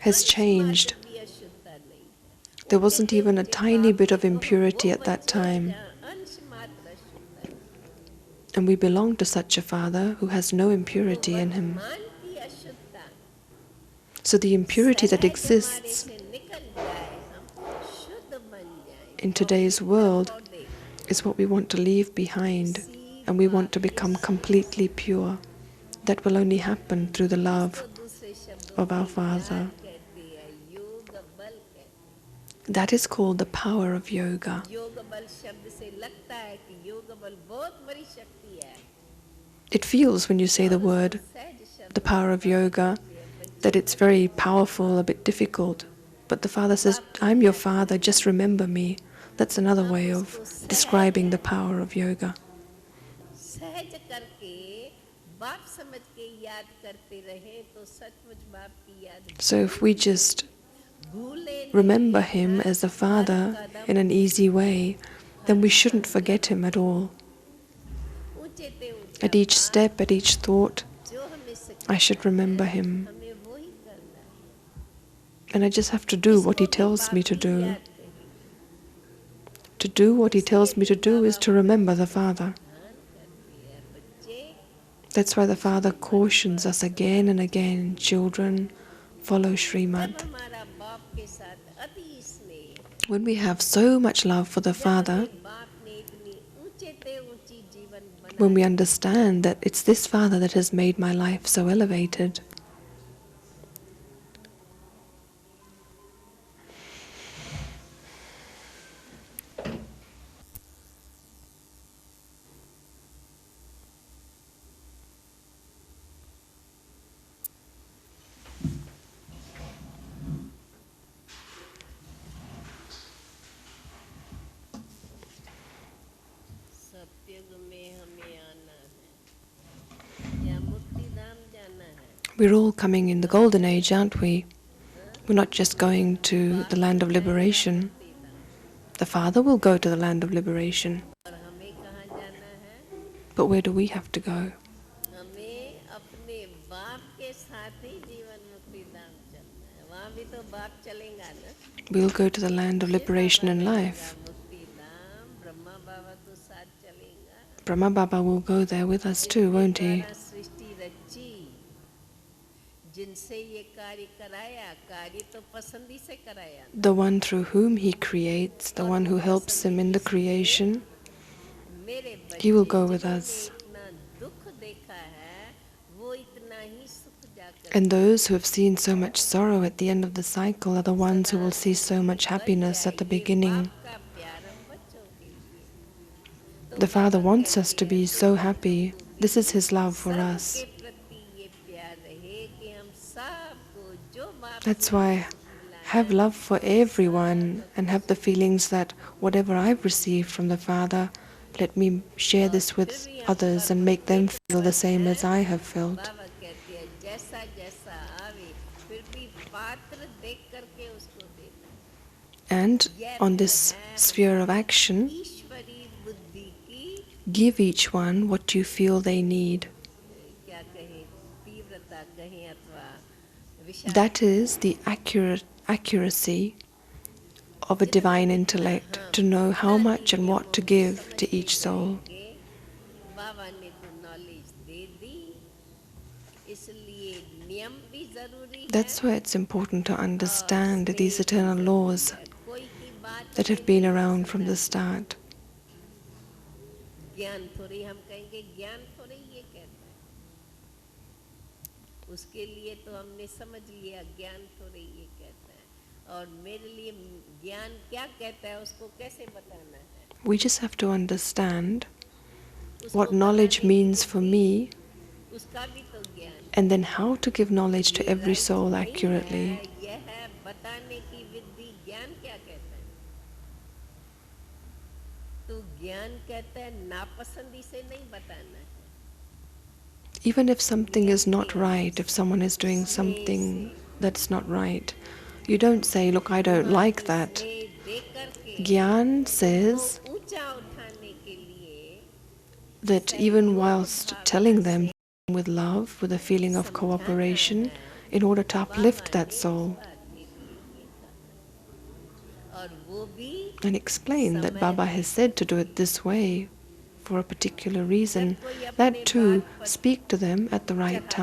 has changed. मात्र भी अशुद्धता नहीं है। There वो wasn't कहते even a उनके tiny बाप bit ने of तो impurity वो at that बच्चे हैं time. जहाँ अंश मात्र अशुद्धता है। And we belong to such a father who has no तो impurity in him. वर्तमान की अशुद्धता So the impurity that सहज हमारे exists से निकल जाए, हम शुद्ध बन जाए, in today's पवित्र world पौधे is what we want to leave behind, इसी and we want बाप to के become साथ completely pure. That will only happen through the love इसको दूसरे शब्दों of our में Father. ज्ञान कहते हैं, योग बल कहते हैं। That is called the power of yoga. योग बल शब्द से लगता है कि योग बल बहुत बड़ी शक्ति है, It feels when you say the और उसको word, सहज the शब्द power of में yoga, कहते हैं, that बच्चे it's very powerful, a bit difficult. But the Father says, I'm your Father, just remember me. That's another हम way of उसको describing the power of yoga. सहज करके बाप समझ के याद करते रहे तो सचमुच बाप की याद So if we just भूले नहीं, remember Him her as the her Father Kadam in an easy way, then we shouldn't her forget Him at all. ऊंचे ते ऊंचा At each बाप step, at each thought, जो हमें I should सिखाता remember है, Him. हमें वो ही करना है। And I just have to do what इसको He भी tells me बाप to की do. याद कही। To do what He इसलिए tells me to भी do is Baba to remember the Father. ध्यान करते हैं, बच्चे That's why the Father cautions us again and again, children, follow जब Srimad. हमारा बाप के साथ अति स्नेह, When we have so much love for the जब Father, हमें बाप ने इतनी ऊंचे ते ऊंची जीवन बना when we the, understand that it's this Father that has made my life so elevated, सत्युग में हमें आना है या मुक्ति धाम जाना है। we're all coming in the golden age, aren't we? We're not just going to the land of liberation. मुक्ति धाम, The Father will go to the land of liberation. और हमें कहाँ जाना है? But where do we have to go? हमें अपने बाप के साथ ही जीवन मुक्ति धाम चलना है। वहाँ भी तो बाप चलेगा ना। We'll go to the land of liberation in life. मुक्ति धाम ब्रह्मा बाबा तो साथ चलेगा। Brahma Baba will go there with us too, won't he? द्वारा सृष्टि रची, जिनसे ये कार्य कराया, कार्य तो पसंदी से कराया। The one through whom he creates, the one who helps him in the creation, मेरे he will बच्चे go with जिन्होंने us. इतना दुख देखा है, वो इतना ही सुख जाकर And those who have seen so much sorrow at the end of the cycle are the ones who will see so much happiness at the beginning. बाप का प्यार हम बच्चों के लिए। The Father wants us to be so happy. This is His love for us. सबके प्रति ये प्यार रहे कि हम सबको जो बाप That's why have love for everyone and have the feelings that whatever I've received from the Father, let me share this with others and make them feel the same as I have felt. बाबा कहते हैं जैसा जैसा आवे फिर भी पात्र देख करके उसको देना। And on this sphere of action, ईश्वरी बुद्धि की give each one what you feel they need. क्या कहें, तीव्रता कहें अथवा विशाल, That is the accuracy of a divine intellect, to know how much and what to give to each soul. बाबा ने तो knowledge दे दी, इसलिए नियम भी जरूरी है। That's why it's important to understand these eternal laws कोई की बात that have been around from the start. ज्ञान थोड़ी हम कहेंगे, ज्ञान थोड़ी ये कहता है, उसके लिए तो हमने समझ लिया ज्ञान थोड़ी ये कहता है, और मेरे लिए ज्ञान क्या कहता है उसको कैसे बताना है। We just have to understand what knowledge means for me, उसका भी तो ज्ञान and then how to give knowledge to every soul accurately. यह है बताने की विधि। ज्ञान क्या कहता है? तो ज्ञान कहता है नापसंदी से नहीं बताना है। Even if something is not right, if someone is doing something that's not right, you don't say, look, I don't like that. दे करके Gyan says ऊंचा उठाने के लिए that even whilst telling them with love, with a feeling of cooperation, in order to uplift that soul, वो भी and explain that समय Baba है। has said to do it this way for a particular reason. जब कोई अपने That too, बात पर speak to them at the right चढ़ा time.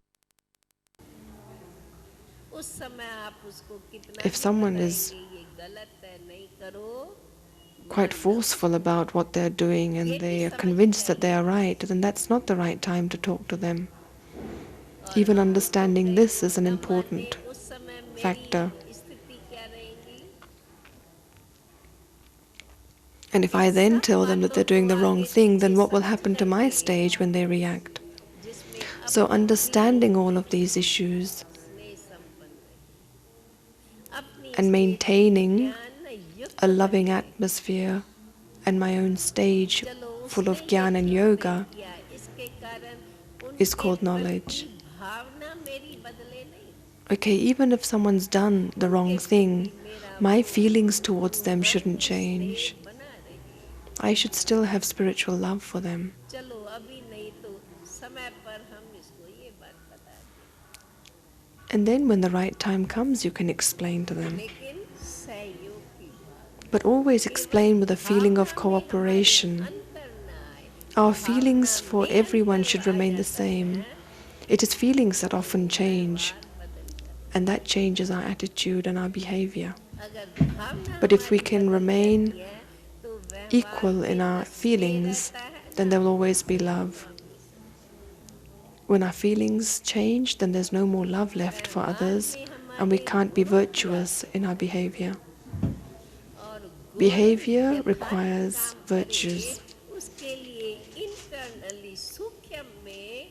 उस समय आप उसको कितना If भी someone is बताएंगे ये गलत है नहीं करो, quite मान लो forceful about what they're doing ये and भी they are समझ convinced that they चाहिए। are right, then that's not the right time to talk to them. और Even हम उसको understanding कहीं this is an न माने important उस समय factor. मेरी स्थिति क्या रहेगी? And if in I then सब tell them that बातों they're को doing the wrong आगे thing, then पीछे what will समझ happen to my करके stage when they react? जिसमें So अपनी understanding all of these issues स्नेह संपन्न रहे, अपनी and स्टेज में maintaining ज्ञान युक्त a loving बने। atmosphere and my own stage चलो full उसने of ये gyan and क्यों नहीं yoga किया, इसके कारण is उनके called प्रति knowledge. भावना मेरी बदले नहीं, Okay, even if someone's done the उनके wrong प्रति thing, मेरा my वो feelings towards them shouldn't रूहानी change. स्नेह बना रहे। I should still have spiritual love for them. चलो अभी नहीं तो समय पर हम इसको ये बात बता दें, And then when the right time comes, you can explain to them. लेकिन सहयोग की बात, But always केवल explain with a feeling of भावना में हमारे cooperation. अंतर ना आए, Our भावना feelings for में everyone अंतर should आ remain the जाता same. है It is feelings that तो often change, व्यवहार बदल जाता and that changes our attitude and our behavior. है। अगर भावना But if we हमारी can बदल remain जाती है तो व्यवहार equal in में our न स्नेह feelings, रहता है then न there will अपनी always be love. स्वामी से। When our feelings change, then there's no more love left for व्यवहार others, में and we हमारे can't be गुणों की virtuous in our behavior. और गुण Behavior यथार्थ requires काम करे, virtues, उसके लिए इंटरनली सूक्ष्म में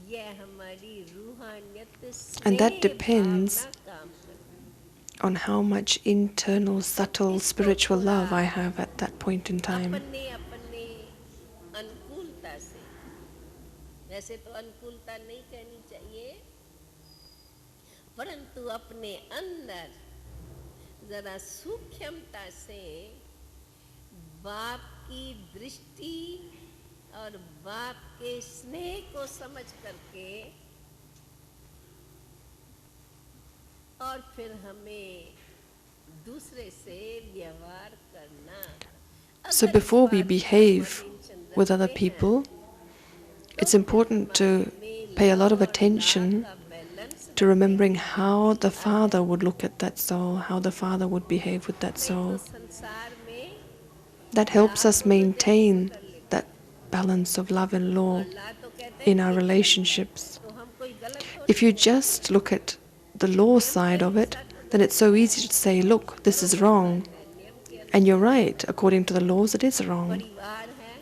यह हमारी रूहानियत and that स्नेह depends भावना काम करती on how much internal, है। subtle इसको spiritual थोड़ा love I have at that point in time. अपने अपने अनुकूलता से, वैसे तो अनुकूलता नहीं कहनी चाहिए, परंतु अपने अंदर जरा सूक्ष्मता से बाप की दृष्टि और बाप के स्नेह को समझ करके और फिर हमें दूसरे से व्यवहार करना। So अगर इस before we बात का behave attention with other रखते हैं, people, तो it's फिर important to हमारे में pay a love lot of और लाड attention का बैलेंस to remembering रखेंगे। how the Father would look at that soul, how the Father would behave with that नहीं तो soul. संसार में That helps ला us तो दो जैसे maintain कर लेते that balance of love and law और ला तो कहते हैं in our ठीक है, relationships. तो हम कोई गलत तो If नहीं you है, just look at the law नियम side के of it, अनुसार then it's so easy to say, look, this is बरोबर wrong. बात है, नियम के And you're अनुसार right, according to the laws, it is wrong. परिवार है।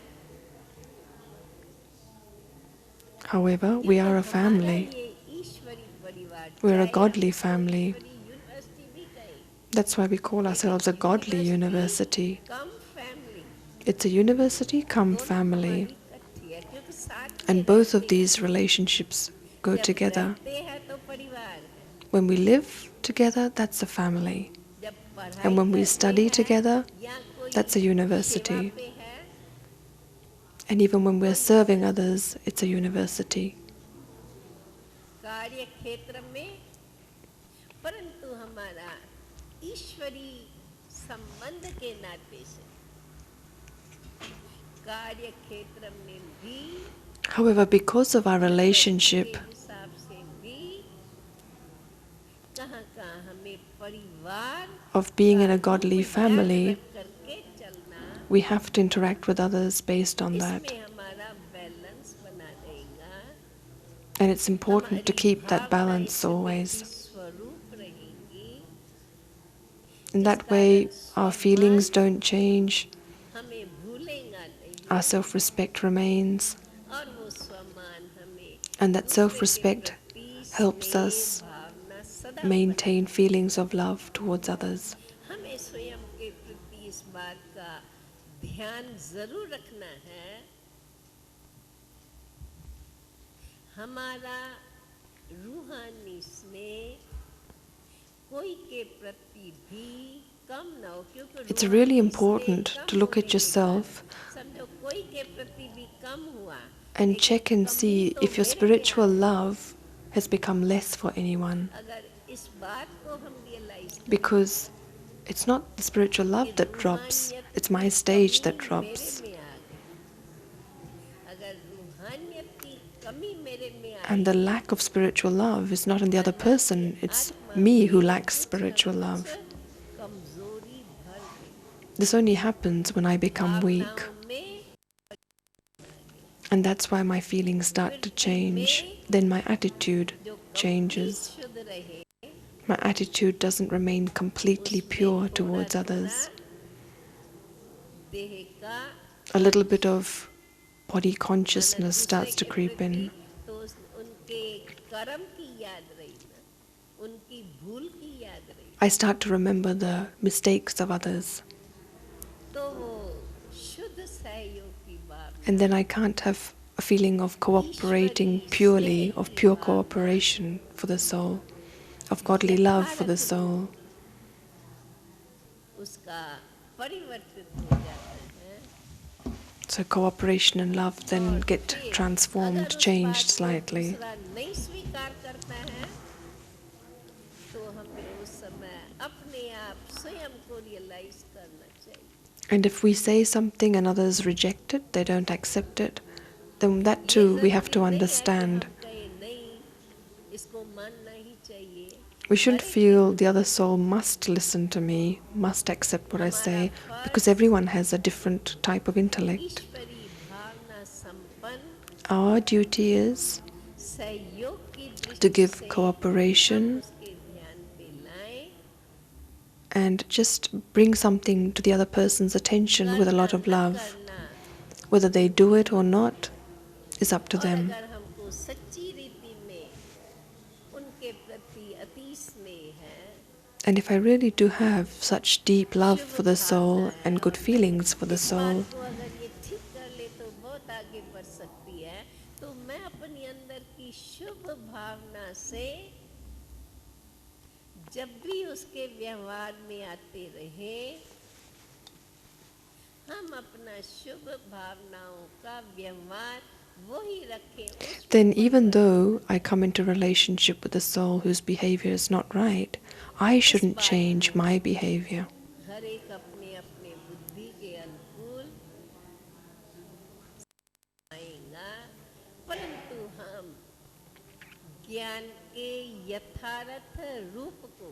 However, ये we तो are a हमारा family. ये ईश्वरी परिवार, We're a चाहे godly हम इसको family. ईश्वरी यूनिवर्सिटी भी कहें, That's why we call ourselves a godly university. Come family, It's a university come दोनों family. हमारी इकट्ठी है क्योंकि साथ में And both of रहते हैं। these relationships go जब together. रहते हैं तो परिवार है, When we live together, that's a family. जब पढ़ाई And when we करते study हैं together, या कोई that's a सेवा university. पे है And even when we're serving others, it's a university. कार्य क्षेत्र में, परंतु हमारा ईश्वरी संबंध के नाते से कार्य क्षेत्र में भी However, because of our के relationship हिसाब से भी कहाँ हमें परिवार of being in का a godly रूप ध्यान family, रख करके चलना, we have to interact with others based on that. इसमें हमारा बैलेंस बना रहेगा। And it's important to हमारी keep that भावनाएं balance त्रिमिति always. स्वरूप रहेंगी। In इस that कारण way, our feelings सम्मान don't change, हमें भूलेगा नहीं our self-respect remains, और वो सम्मान हमें and that दूसरे के self-respect प्रति helps स्नेह us भावना सदा maintain बनाए। feelings of love towards others. हमें स्वयं के प्रति इस बात का ध्यान जरूर रखना है, हमारा रूहानी स्नेह कोई के प्रति भी कम ना हो, क्योंकि It's really रूहानी important स्नेह to कम look होने at के yourself बाद समझो कोई के प्रति भी कम हुआ, and लेकिन check and कमी see तो if your मेरे में spiritual आ गई। love has become less for anyone. अगर इस बात को हम realise Because It's not the spiritual love that drops, it's my stage that drops. And the lack of spiritual love is not in the other person, it's me who lacks spiritual love. This only happens when I become weak. And that's why my feelings start to change. Then my attitude changes. My attitude doesn't remain completely pure towards others. A little bit of body consciousness starts to creep in. I start to remember the mistakes of others. And then I can't have a feeling of cooperating purely, of pure cooperation for the soul, of godly love for the soul. So cooperation and love then get transformed, changed slightly. And if we say something and others reject it, they don't accept it, then that too we have to understand. We shouldn't feel the other soul must listen to me, must accept what I say, because everyone has a different type of intellect. Our duty is to give cooperation and just bring something to the other person's attention with a lot of love. Whether they do it or not is up to them. And if I really do have such deep love for the soul and good feelings for the soul, जब भी उसके व्यवहार में आते रहे, हम अपना शुभ भावनाओं का व्यवहार वही रखें. Then even though I come into relationship with a soul whose behavior is not right, I shouldn't change my behavior. हर एक अपने अपने बुद्धि के अनुकूल आएगा, परंतु हम ज्ञान के यथार्थ रूप को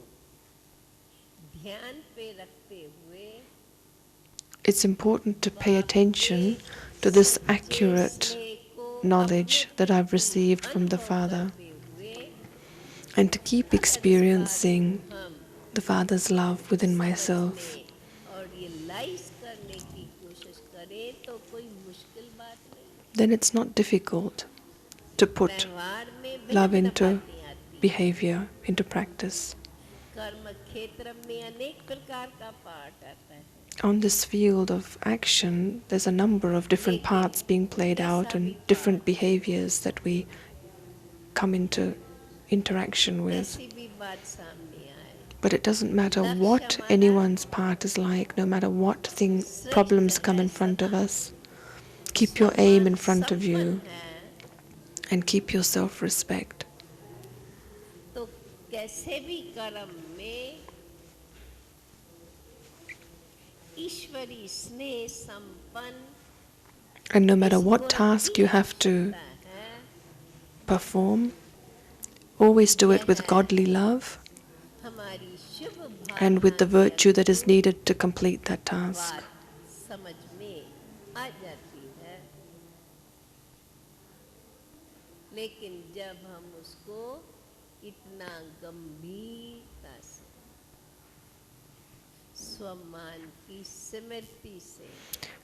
ध्यान पे रखते हुए, it's important to pay attention to this accurate knowledge that I've received from the Father and to keep experiencing the Father's love within myself. Then it's not difficult to put love into behavior, into practice. On this field of action, there's a number of different parts being played out and different behaviors that we come into interaction with. But it doesn't matter what anyone's part is like, no matter what problems come in front of us. Keep your aim in front of you and keep your self-respect. And no matter what task you have to perform, always do it with godly love and with the virtue that is needed to complete that task.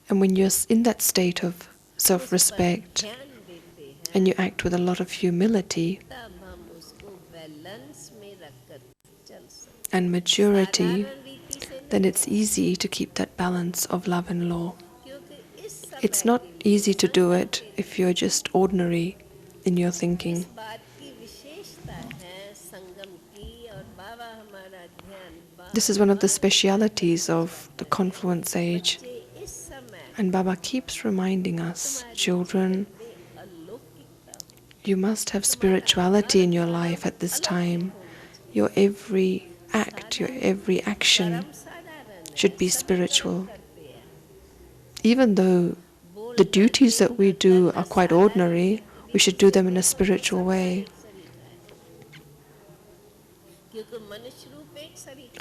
And when you're in that state of self-respect and you act with a lot of humility and maturity, then it's easy to keep that balance of love and law. It's not easy to do it if you're just ordinary in your thinking. This is one of the specialities of the confluence age. And Baba keeps reminding us, children, you must have spirituality in your life at this time. Your every act, your every action should be spiritual. Even though the duties that we do are quite ordinary, we should do them in a spiritual way.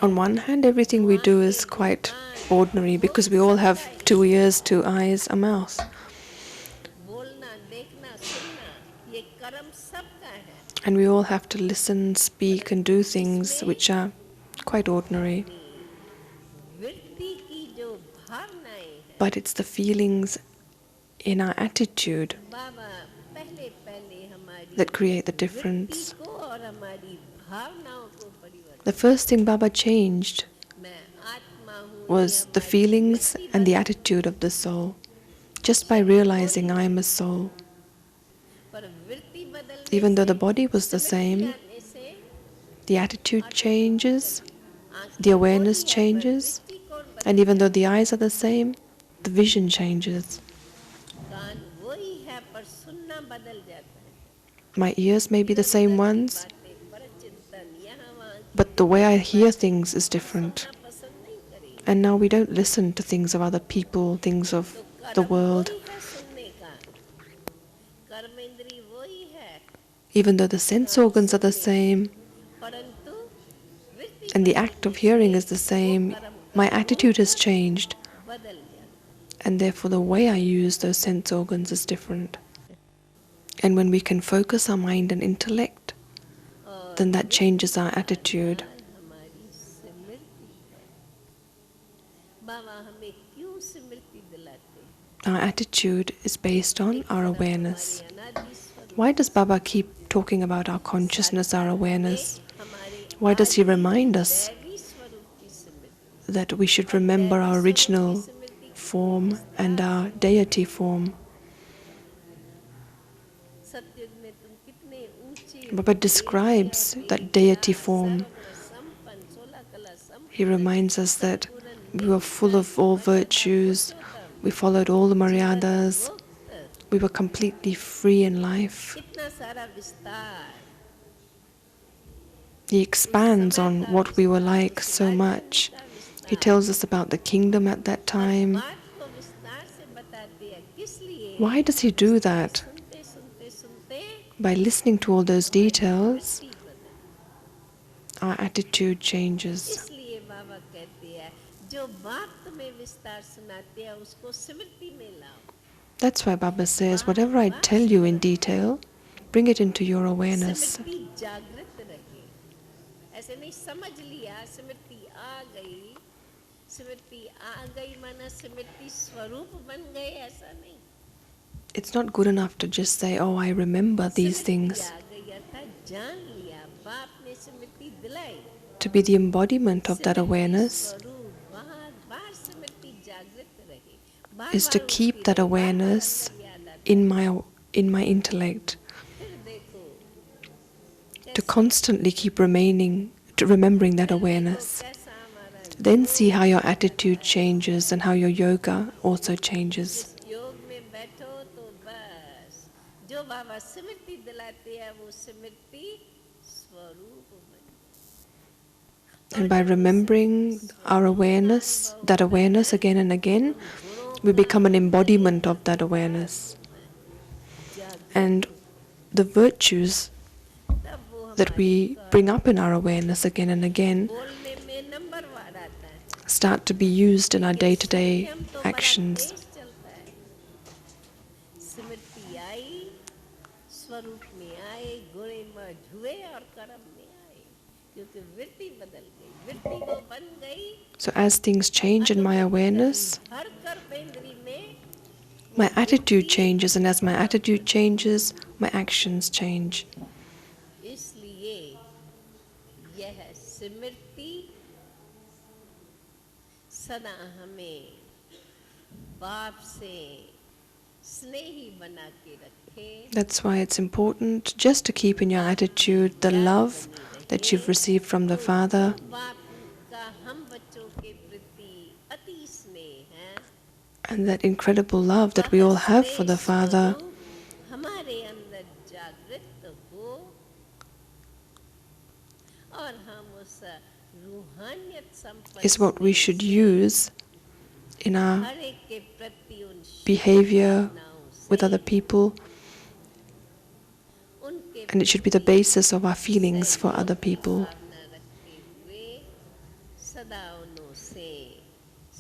On one hand, everything we do is quite ordinary because we all have 2 ears, 2 eyes, a mouth. And we all have to listen, speak and do things which are quite ordinary. But it's the feelings in our attitude that create the difference. The first thing Baba changed was the feelings and the attitude of the soul, just by realizing I am a soul. Even though the body was the same, the attitude changes, the awareness changes, and even though the eyes are the same, the vision changes. My ears may be the same ones, but the way I hear things is different. And now we don't listen to things of other people, things of the world. Even though the sense organs are the same, and the act of hearing is the same, my attitude has changed. And therefore the way I use those sense organs is different. And when we can focus our mind and intellect, then that changes our attitude. Our attitude is based on our awareness. Why does Baba keep talking about our consciousness, our awareness? Why does he remind us that we should remember our original form and our deity form? Baba describes that deity form. He reminds us that we were full of all virtues, we followed all the maryadas, we were completely free in life. He expands on what we were like so much. He tells us about the kingdom at that time. Why does he do that? By listening to all those details, our attitude changes. That's why Baba says, whatever I tell you in detail, bring it into your awareness. It's not good enough to just say, oh, I remember these things. To be the embodiment of that awareness is to keep that awareness in my intellect, to constantly keep remembering that awareness. Then see how your attitude changes and how your yoga also changes. And by remembering our awareness, that awareness again and again, we become an embodiment of that awareness. And the virtues that we bring up in our awareness again and again start to be used in our day-to-day actions. So as things change in my awareness, my attitude changes, and as my attitude changes, my actions change. That's why it's important just to keep in your attitude the love that you've received from the Father, and that incredible love that we all have for the Father. रूहानियत is संपन्न what we स्नेह should से use in our हर एक के प्रति उन शुभ behavior भावनाओं with से other people, उनके and it should be the प्रति basis of our feelings for सहयोग other की people. भावना रखते हुए सदा उन्हों से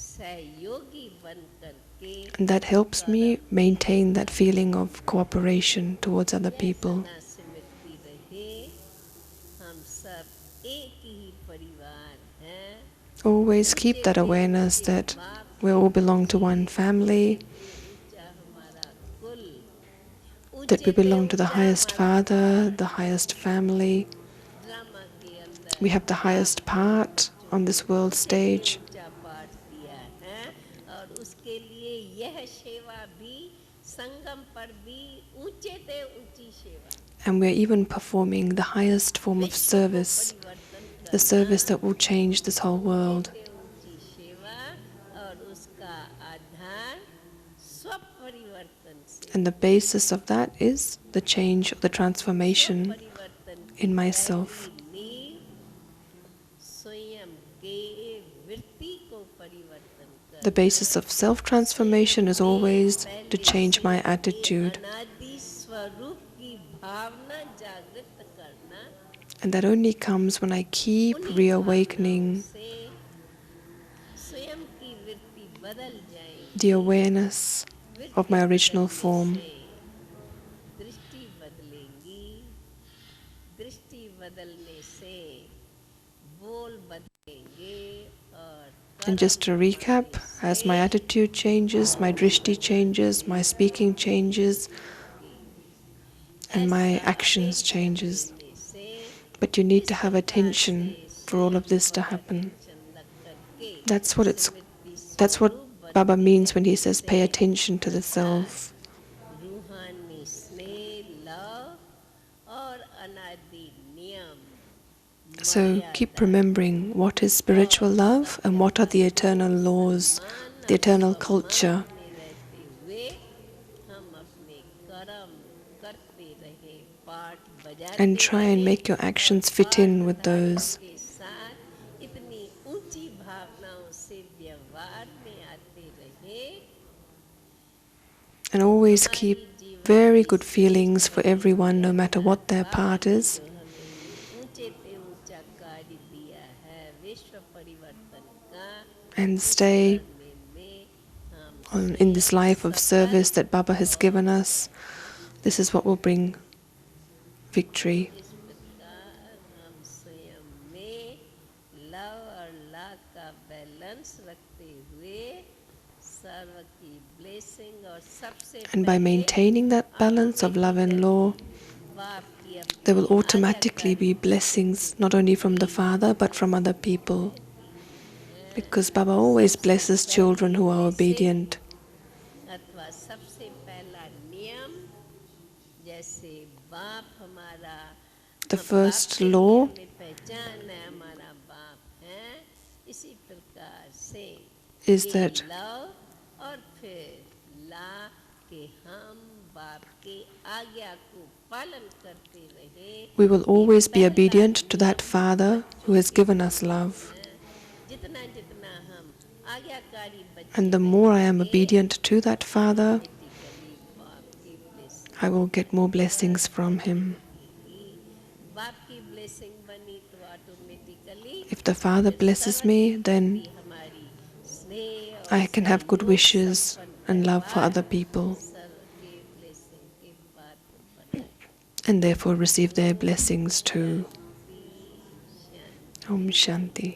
सहयोगी बन करके And that helps me कर्म maintain that feeling of cooperation towards other यह people. सदा सिमरती रहे। हम सब एक ही परिवार हैं। Always keep ऊंचे that पे awareness ऊंचे that बाप we के all belong to ऊंचे one ऊंचे family, पे ऊंचा हमारा कुल that we ऊंचे पे belong to the ऊंचा highest हमारा father, the पाठ highest family. ड्रामा के अंदर We have the highest आपने अपने part बच्चों on को this world ऊंचे से stage, ऊंचा पाठ दिया है और उसके लिए यह सेवा भी संगम पर भी ऊंचे से ऊंची सेवा and we're even performing the highest form of विश्व को service, परिवर्तन the करना service that will change this whole ऊंचे world. से ऊंची सेवा और उसका आधार स्व परिवर्तन से And the basis of that is the change, the स्व transformation परिवर्तन की in myself. पहली नींव स्वयं के वृत्ति को परिवर्तन The basis करना of self-transformation is स्वयं always के to पहले change my स्वयं के attitude. अनादि स्वरूप की भावना जागृत करना And that only comes when I keep उन्हीं भावनाओं reawakening से स्वयं की वृत्ति बदल the जाएगी। awareness of वृत्ति my original बदलने form. से दृष्टि बदलेगी, दृष्टि बदलने से बोल बदलेंगे और And just to कर्म recap, बढ़ने as my से attitude changes, my drishti changes, my speaking changes, and my ऐसा actions अटेंशन changes. देने से But you need इस to have प्रकार से attention for all स्वयं of this to पर happen. अटेंशन रख करके That's what Smriti that's what स्वरूप Baba बनते means when he रहने says से pay attention to the अर्थात self. रूहानी स्नेह लव और अनादि नियम So keep मर्यादा remembering what is spiritual और love and what are सभ्यता the से eternal laws, सम्मान the और eternal सम्मान culture. में रहते हुए हम अपने कर्म करते रहे, पाठ And बजाते try and रहे make your और actions fit पाठ in with धारणा those. के साथ इतनी ऊंची भावनाओं से व्यवहार में आते रहे। And always हमारी keep जीवन very की good श्रेष्ठ feelings for everyone, no matter मर्यादा what their बाबा part ने is. जो हमें ये ऊंचे से ऊंचा कार्य दिया है विश्व परिवर्तन का, And इस stay करने में हम in this स्वयं life of सफल service that Baba has और given us. This is what will bring victory. इस प्रकार हम स्वयं में लव और ला का बैलेंस रखते हुए सर्व की ब्लेसिंग और सबसे And by पहले maintaining that balance of love and law, बाप की there अपनी will automatically आज्ञाकारी be blessings not only from the Father but from other people. Because Baba always सबसे blesses पहली children who are blessing obedient. अथवा सबसे पहला नियम, जैसे बाप हमारा The बाप first के लिए law हमें पहचान है, हमारा बाप है, इसी प्रकार से is ये that लव और फिर ला के हम बाप के आज्ञा को पालन करते रहे। we will ये always be पहला obedient to that नियम Father who बच्चों has के given us प्रति love. है। जितना जितना हम आज्ञाकारी बच्चे And the more I am बनेंगे, obedient to that Father, automatically बाप की blessing I will get more blessings from Him. बाप की ब्लेसिंग बनी तो ऑटोमेटिकली If the Father फिर blesses सर्व me, के then प्रति हमारी स्नेह और I can have good सहयोग wishes संपन्न and love for परिवार other people, सर्व के ब्लेसिंग के पात्र बने। and therefore receive their blessings too. Shanti Shanti. Om Shanti.